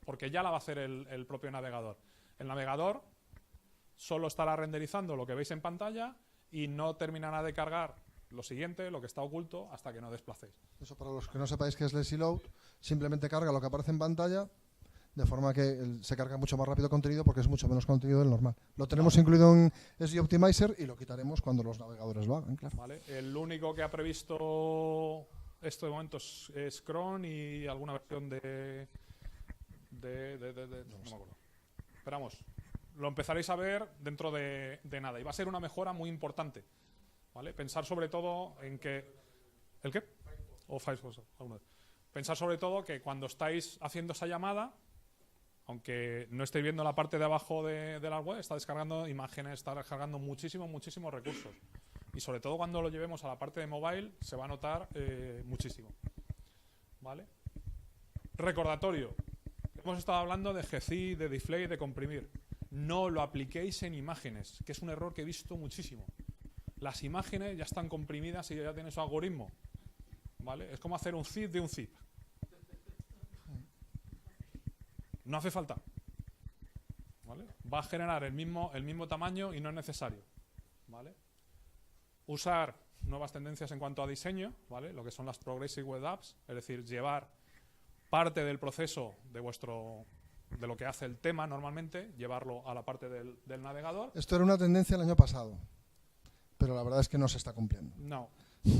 Speaker 1: porque ya la va a hacer el propio navegador. El navegador solo estará renderizando lo que veis en pantalla y no terminará de cargar lo siguiente, lo que está oculto, hasta que no desplacéis.
Speaker 2: Eso para los que no sepáis qué es lazy load, simplemente carga lo que aparece en pantalla, de forma que se carga mucho más rápido contenido porque es mucho menos contenido del normal. Lo tenemos incluido en SG Optimizer y lo quitaremos cuando los navegadores lo hagan, claro.
Speaker 1: ¿Vale? El único que ha previsto esto de momento es Chrome y alguna versión de no me acuerdo. Esperamos. Lo empezaréis a ver dentro de nada y va a ser una mejora muy importante. ¿Vale? Pensar sobre todo en que... ¿El qué? O Firefox. Pensar sobre todo que cuando estáis haciendo esa llamada, aunque no estéis viendo la parte de abajo de la web, está descargando imágenes, está descargando muchísimos recursos. Y sobre todo cuando lo llevemos a la parte de mobile, se va a notar muchísimo. ¿Vale? Recordatorio. Hemos estado hablando de GZIP, de display, de comprimir. No lo apliquéis en imágenes, que es un error que he visto muchísimo. Las imágenes ya están comprimidas y ya tienen su algoritmo. ¿Vale? Es como hacer un zip de un zip. No hace falta. ¿Vale? Va a generar el mismo tamaño y no es necesario. ¿Vale? Usar nuevas tendencias en cuanto a diseño, ¿vale? Lo que son las Progressive Web Apps, es decir, llevar parte del proceso de lo que hace el tema normalmente, llevarlo a la parte del navegador.
Speaker 2: Esto era una tendencia el año pasado, pero la verdad es que no se está cumpliendo.
Speaker 1: No. Yo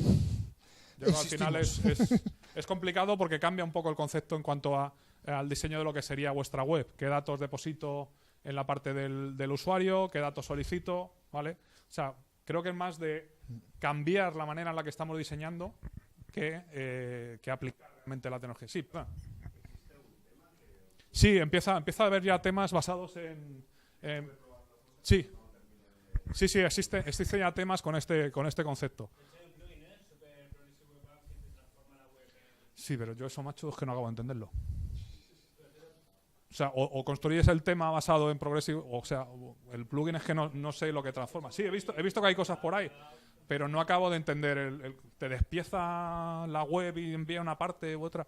Speaker 1: creo que al final es complicado porque cambia un poco el concepto en cuanto al diseño de lo que sería vuestra web. ¿Qué datos deposito en la parte del usuario? ¿Qué datos solicito? ¿Vale? O sea, creo que es más de cambiar la manera en la que estamos diseñando que aplicar realmente la tecnología. Sí, sí, empieza a haber ya temas basados en sí, existen ya temas con este concepto. Sí, pero yo eso, macho, es que no acabo de entenderlo. O sea, o construyes el tema basado en Progressive, o sea, el plugin es que no sé lo que transforma. Sí, he visto que hay cosas por ahí, pero no acabo de entender. Te despieza la web y envía una parte u otra.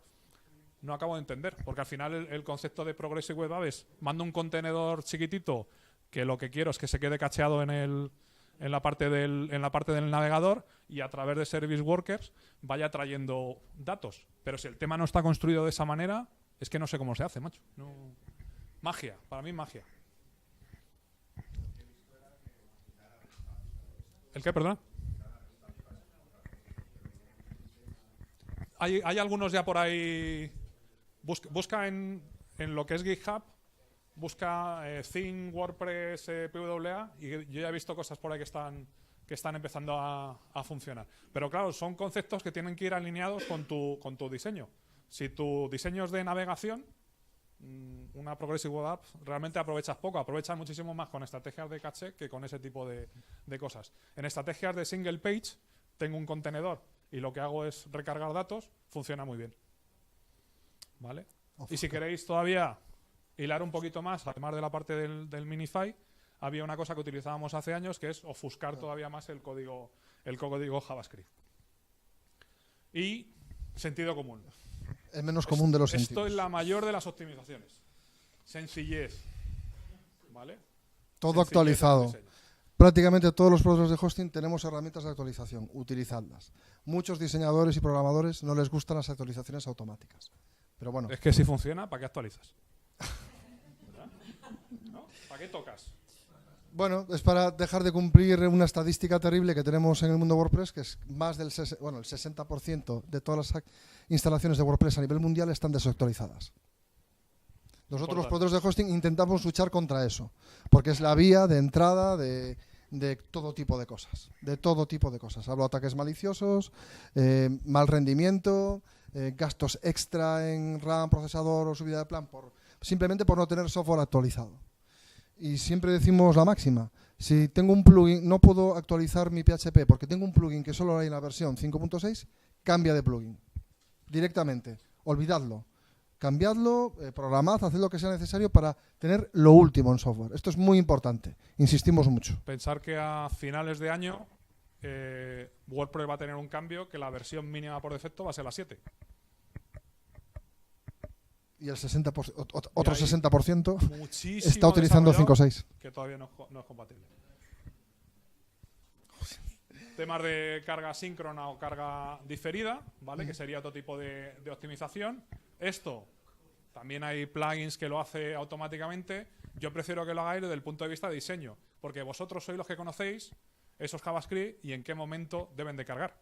Speaker 1: No acabo de entender, porque al final el concepto de Progressive Web App es mando un contenedor chiquitito que lo que quiero es que se quede cacheado en la parte del navegador y a través de Service Workers vaya trayendo datos. Pero si el tema no está construido de esa manera, es que no sé cómo se hace, macho. No. Magia, para mí magia. ¿El qué, perdona? Hay algunos ya por ahí. Busca en lo que es GitHub, busca Theme, WordPress, PWA, y yo ya he visto cosas por ahí que están empezando a funcionar. Pero claro, son conceptos que tienen que ir alineados con tu diseño. Si tu diseño es de navegación, una Progressive Web App realmente aprovechas poco, aprovechas muchísimo más con estrategias de caché que con ese tipo de cosas. En estrategias de single page, tengo un contenedor y lo que hago es recargar datos, funciona muy bien. ¿Vale? Y si queréis todavía hilar un poquito más, además de la parte del Minify, había una cosa que utilizábamos hace años que es ofuscar todavía más el código JavaScript. Y sentido común.
Speaker 2: El menos común de los sentidos.
Speaker 1: Esto es la mayor de las optimizaciones. Sencillez. ¿Vale?
Speaker 2: Todo
Speaker 1: Sencillez
Speaker 2: actualizado. Prácticamente todos los productos de hosting tenemos herramientas de actualización. Utilizadlas. Muchos diseñadores y programadores no les gustan las actualizaciones automáticas. Pero bueno.
Speaker 1: Es que si funciona, ¿para qué actualizas? ¿No? ¿Para qué tocas?
Speaker 2: Bueno, es para dejar de cumplir una estadística terrible que tenemos en el mundo WordPress, que es más del el 60% de todas las instalaciones de WordPress a nivel mundial están desactualizadas. Nosotros, los productos de hosting, intentamos luchar contra eso, porque es la vía de entrada de todo tipo de cosas. De todo tipo de cosas. Hablo de ataques maliciosos, mal rendimiento, gastos extra en RAM, procesador o subida de plan, simplemente por no tener software actualizado. Y siempre decimos la máxima. Si tengo un plugin, no puedo actualizar mi PHP porque tengo un plugin que solo hay en la versión 5.6, cambia de plugin. Directamente. Olvidadlo. Cambiadlo, programad, haced lo que sea necesario para tener lo último en software. Esto es muy importante. Insistimos mucho.
Speaker 1: Pensar que a finales de año WordPress va a tener un cambio, que la versión mínima por defecto va a ser la 7.
Speaker 2: Y el 60%, otro 60% está
Speaker 1: utilizando
Speaker 2: utilizando 5.6.
Speaker 1: Que todavía no es compatible. Temas de carga síncrona o carga diferida, ¿vale? Que sería otro tipo de optimización. Esto También hay plugins que lo hace automáticamente. Yo prefiero que lo hagáis desde el punto de vista de diseño, porque vosotros sois los que conocéis esos JavaScript y en qué momento deben de cargar,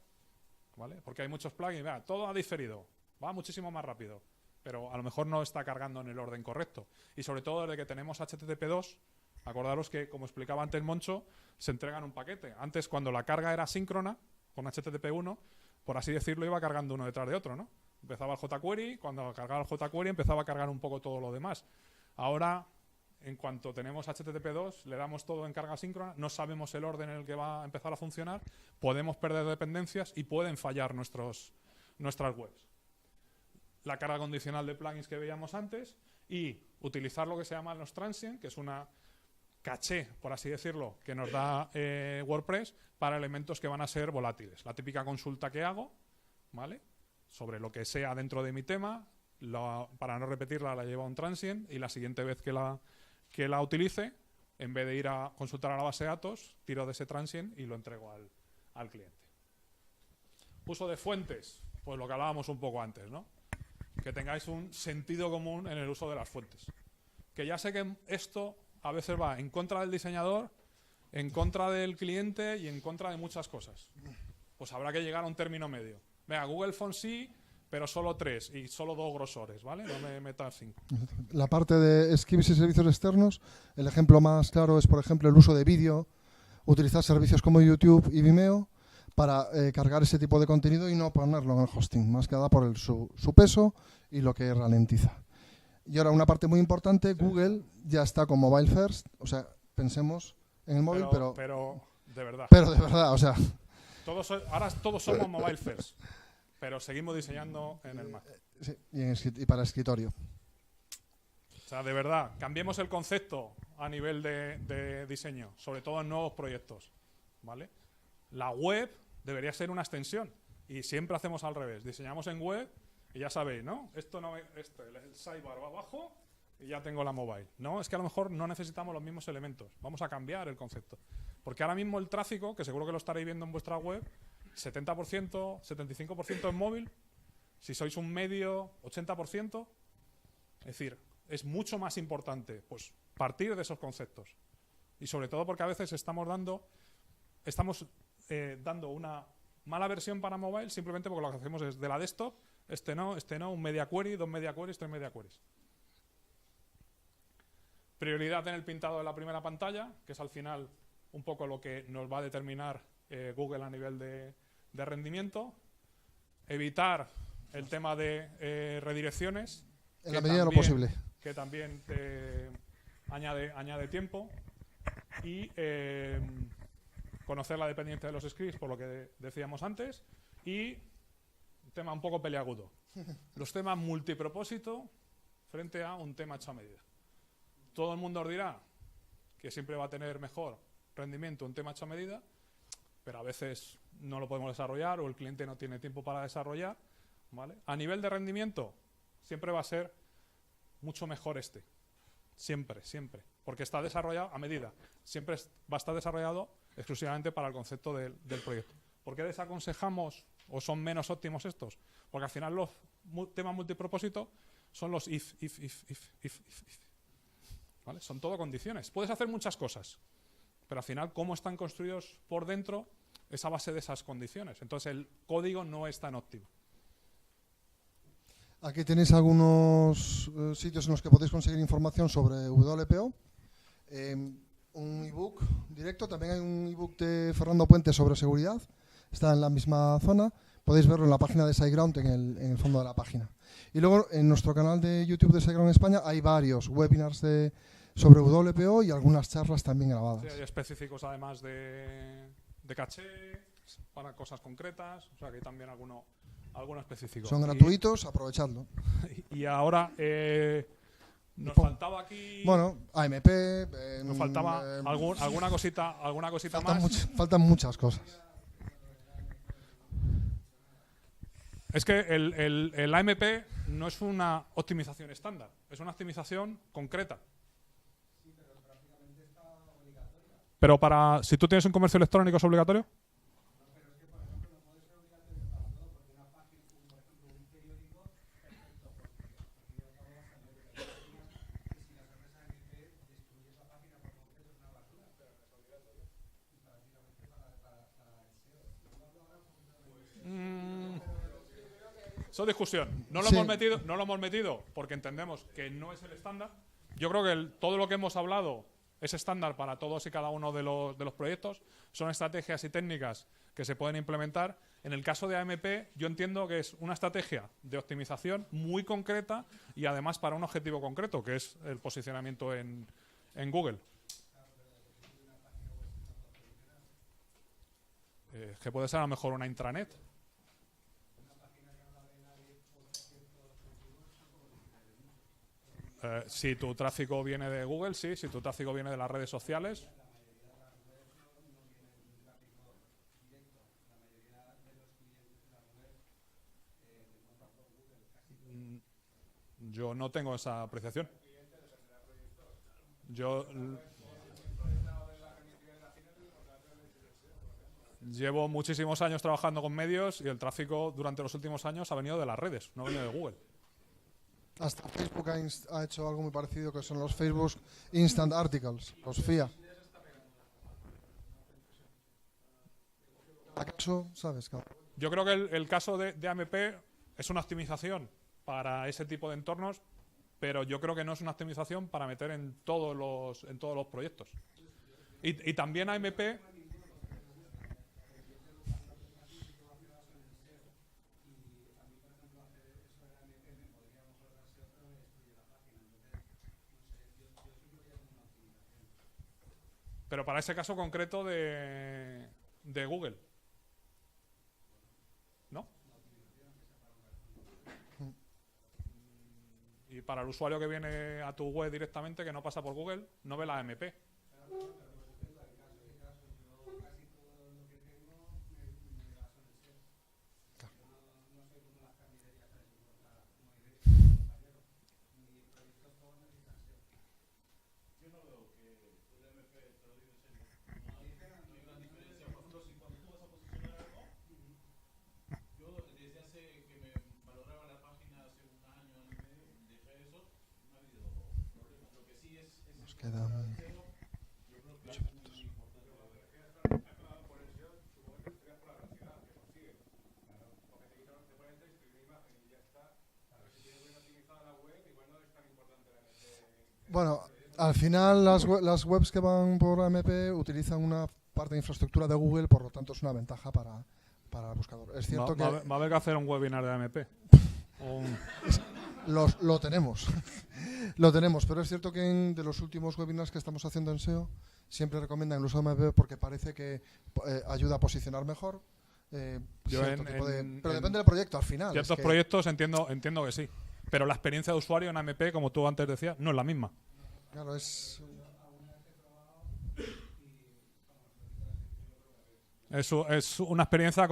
Speaker 1: ¿vale? Porque hay muchos plugins, vea, todo ha diferido, va muchísimo más rápido, pero a lo mejor no está cargando en el orden correcto. Y sobre todo desde que tenemos HTTP2, acordaros que, como explicaba antes Moncho, se entregan un paquete. Antes, cuando la carga era síncrona, con HTTP1, por así decirlo, iba cargando uno detrás de otro, ¿no? Empezaba el jQuery, cuando cargaba el jQuery empezaba a cargar un poco todo lo demás. Ahora, en cuanto tenemos HTTP2, le damos todo en carga síncrona, no sabemos el orden en el que va a empezar a funcionar, podemos perder dependencias y pueden fallar nuestras webs. La carga condicional de plugins que veíamos antes y utilizar lo que se llama los transient, que es una caché, por así decirlo, que nos da WordPress para elementos que van a ser volátiles. La típica consulta que hago, ¿vale?, sobre lo que sea dentro de mi tema, para no repetirla la llevo a un transient y la siguiente vez que la utilice, en vez de ir a consultar a la base de datos, tiro de ese transient y lo entrego al cliente. Uso de fuentes, pues lo que hablábamos un poco antes, ¿no? Que tengáis un sentido común en el uso de las fuentes. Que ya sé que esto a veces va en contra del diseñador, en contra del cliente y en contra de muchas cosas. Pues habrá que llegar a un término medio. Venga, Google Fonts sí, pero solo 3 y solo 2 grosores, ¿vale? No me metas 5.
Speaker 2: La parte de scripts y servicios externos, el ejemplo más claro es, por ejemplo, el uso de vídeo, utilizar servicios como YouTube y Vimeo para cargar ese tipo de contenido y no ponerlo en el hosting, más que nada por su peso y lo que ralentiza. Y ahora una parte muy importante, Google ya está con Mobile First, o sea, pensemos en el móvil, pero
Speaker 1: de verdad.
Speaker 2: Pero de verdad, o sea...
Speaker 1: Ahora todos somos Mobile First, pero seguimos diseñando en el Mac.
Speaker 2: Sí, y para escritorio.
Speaker 1: O sea, de verdad, cambiemos el concepto a nivel de diseño, sobre todo en nuevos proyectos, ¿vale? La web debería ser una extensión y siempre hacemos al revés. Diseñamos en web y ya sabéis, ¿no? El sidebar va abajo y ya tengo la mobile. No, es que a lo mejor no necesitamos los mismos elementos. Vamos a cambiar el concepto. Porque ahora mismo el tráfico, que seguro que lo estaréis viendo en vuestra web, 70%, 75% en móvil. Si sois un medio, 80%. Es decir, es mucho más importante pues partir de esos conceptos. Y sobre todo porque a veces estamos dando una mala versión para mobile simplemente porque lo que hacemos es de la desktop, este no, un media query, 2 media queries, 3 media queries. Prioridad en el pintado de la primera pantalla, que es al final un poco lo que nos va a determinar Google a nivel de rendimiento. Evitar el tema de redirecciones.
Speaker 2: En la medida de lo posible.
Speaker 1: Que también añade tiempo. Y conocer la dependencia de los scripts, por lo que decíamos antes. Y un tema un poco peliagudo. Los temas multipropósito frente a un tema hecho a medida. Todo el mundo os dirá que siempre va a tener mejor rendimiento un tema hecho a medida, pero a veces no lo podemos desarrollar o el cliente no tiene tiempo para desarrollar, ¿vale? A nivel de rendimiento siempre va a ser mucho mejor este. Siempre, porque está desarrollado a medida. Siempre va a estar desarrollado exclusivamente para el concepto del proyecto. ¿Por qué desaconsejamos o son menos óptimos estos? Porque al final los temas multipropósito son los if. ¿Vale? Son todo condiciones. Puedes hacer muchas cosas, pero al final cómo están construidos por dentro es a base de esas condiciones. Entonces el código no es tan óptimo.
Speaker 2: Aquí tenéis algunos sitios en los que podéis conseguir información sobre WPO. Un ebook directo, también hay un ebook de Fernando Puente sobre seguridad, está en la misma zona. Podéis verlo en la página de SiteGround, en el fondo de la página. Y luego en nuestro canal de YouTube de SiteGround España hay varios webinars sobre WPO y algunas charlas también grabadas.
Speaker 1: Sí, hay específicos además de caché, para cosas concretas, o sea que hay también alguno específico.
Speaker 2: Son gratuitos, aprovechadlo.
Speaker 1: Y ahora nos faltaba aquí...
Speaker 2: Bueno, AMP...
Speaker 1: nos faltaba alguna cosita más.
Speaker 2: Faltan muchas cosas.
Speaker 1: Es que el AMP no es una optimización estándar, es una optimización concreta.
Speaker 8: Sí, pero prácticamente está obligatoria.
Speaker 1: Pero si tú tienes un comercio electrónico, ¿es obligatorio?
Speaker 8: No, pero es que, por ejemplo, no puede ser obligatorio para todo, porque una página, por ejemplo, un periódico, perfecto, porque al fin y al cabo va a estar
Speaker 1: Eso es discusión. No lo
Speaker 2: Sí.
Speaker 1: hemos metido porque entendemos que no es el estándar. Yo creo que todo lo que hemos hablado es estándar para todos y cada uno de los proyectos. Son estrategias y técnicas que se pueden implementar. En el caso de AMP, yo entiendo que es una estrategia de optimización muy concreta y además para un objetivo concreto, que es el posicionamiento en Google. Que puede ser a lo mejor una intranet. Si tu tráfico viene de Google, sí. Si tu tráfico viene de las redes sociales. Yo no tengo esa apreciación. Yo llevo muchísimos años trabajando con medios y el tráfico durante los últimos años ha venido de las redes, no ha venido de Google.
Speaker 2: Hasta Facebook ha hecho algo muy parecido, que son los Facebook Instant Articles, los FIA. ¿Acaso sabes?
Speaker 1: Yo creo que el caso de AMP es una optimización para ese tipo de entornos, pero yo creo que no es una optimización para meter en todos los proyectos. Y también AMP... Pero para ese caso concreto de Google, ¿no? Y para el usuario que viene a tu web directamente, que no pasa por Google, no ve la AMP.
Speaker 2: Bueno, al final las webs que van por AMP utilizan una parte de infraestructura de Google, por lo tanto es una ventaja para el buscador. Es cierto que
Speaker 1: va a haber que hacer un webinar de AMP.
Speaker 2: lo tenemos. Lo tenemos, pero es cierto que de los últimos webinars que estamos haciendo en SEO siempre recomiendan el uso de AMP porque parece que ayuda a posicionar mejor. Pero depende del proyecto al final.
Speaker 1: Ciertos proyectos entiendo que sí. Pero la experiencia de usuario en AMP, como tú antes decías, no es la misma.
Speaker 2: Claro, es
Speaker 1: una experiencia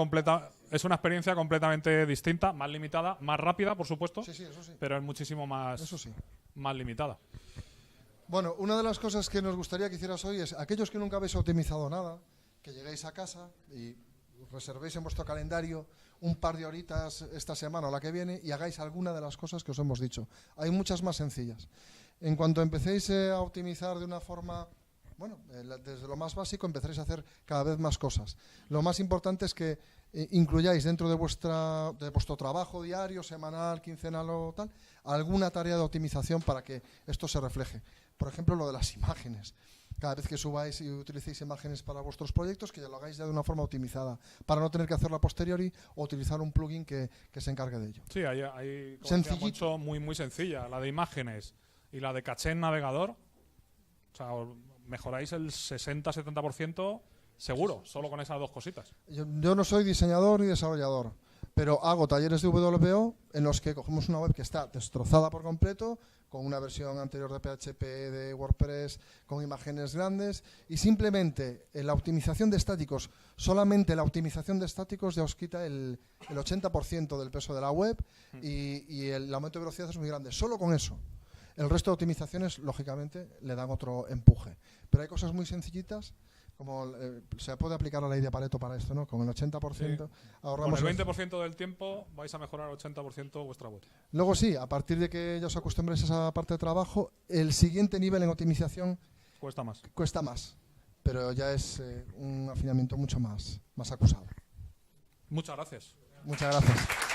Speaker 1: completamente distinta, más limitada, más rápida, por supuesto,
Speaker 2: sí, eso sí.
Speaker 1: pero es muchísimo más limitada.
Speaker 2: Bueno, una de las cosas que nos gustaría que hicieras hoy es, aquellos que nunca habéis optimizado nada, que lleguéis a casa y reservéis en vuestro calendario un par de horitas esta semana o la que viene y hagáis alguna de las cosas que os hemos dicho. Hay muchas más sencillas. En cuanto empecéis a optimizar de una forma, desde lo más básico empezaréis a hacer cada vez más cosas. Lo más importante es que incluyáis dentro de vuestro trabajo diario, semanal, quincenal o tal, alguna tarea de optimización para que esto se refleje. Por ejemplo, lo de las imágenes. Cada vez que subáis y utilicéis imágenes para vuestros proyectos, que ya lo hagáis ya de una forma optimizada, para no tener que hacerlo a posteriori o utilizar un plugin que se encargue de ello.
Speaker 1: Sí, hay mucho muy sencilla, la de imágenes y la de caché en navegador. O sea, mejoráis el 60-70% seguro, solo con esas dos cositas.
Speaker 2: Yo no soy diseñador ni desarrollador, pero hago talleres de WPO en los que cogemos una web que está destrozada por completo, con una versión anterior de PHP, de WordPress, con imágenes grandes, y simplemente la optimización de estáticos, solamente la optimización de estáticos ya os quita el 80% del peso de la web y el aumento de velocidad es muy grande. Solo con eso. El resto de optimizaciones, lógicamente, le dan otro empuje. Pero hay cosas muy sencillitas, como se puede aplicar la ley de Pareto para esto, ¿no? Con el 80% ahorramos...
Speaker 1: Con el 20% del tiempo vais a mejorar el 80% vuestra web.
Speaker 2: Luego sí, a partir de que ya os acostumbréis a esa parte de trabajo, el siguiente nivel en optimización... Cuesta más, pero ya es un afinamiento mucho más acusado.
Speaker 1: Muchas gracias.
Speaker 2: Muchas gracias.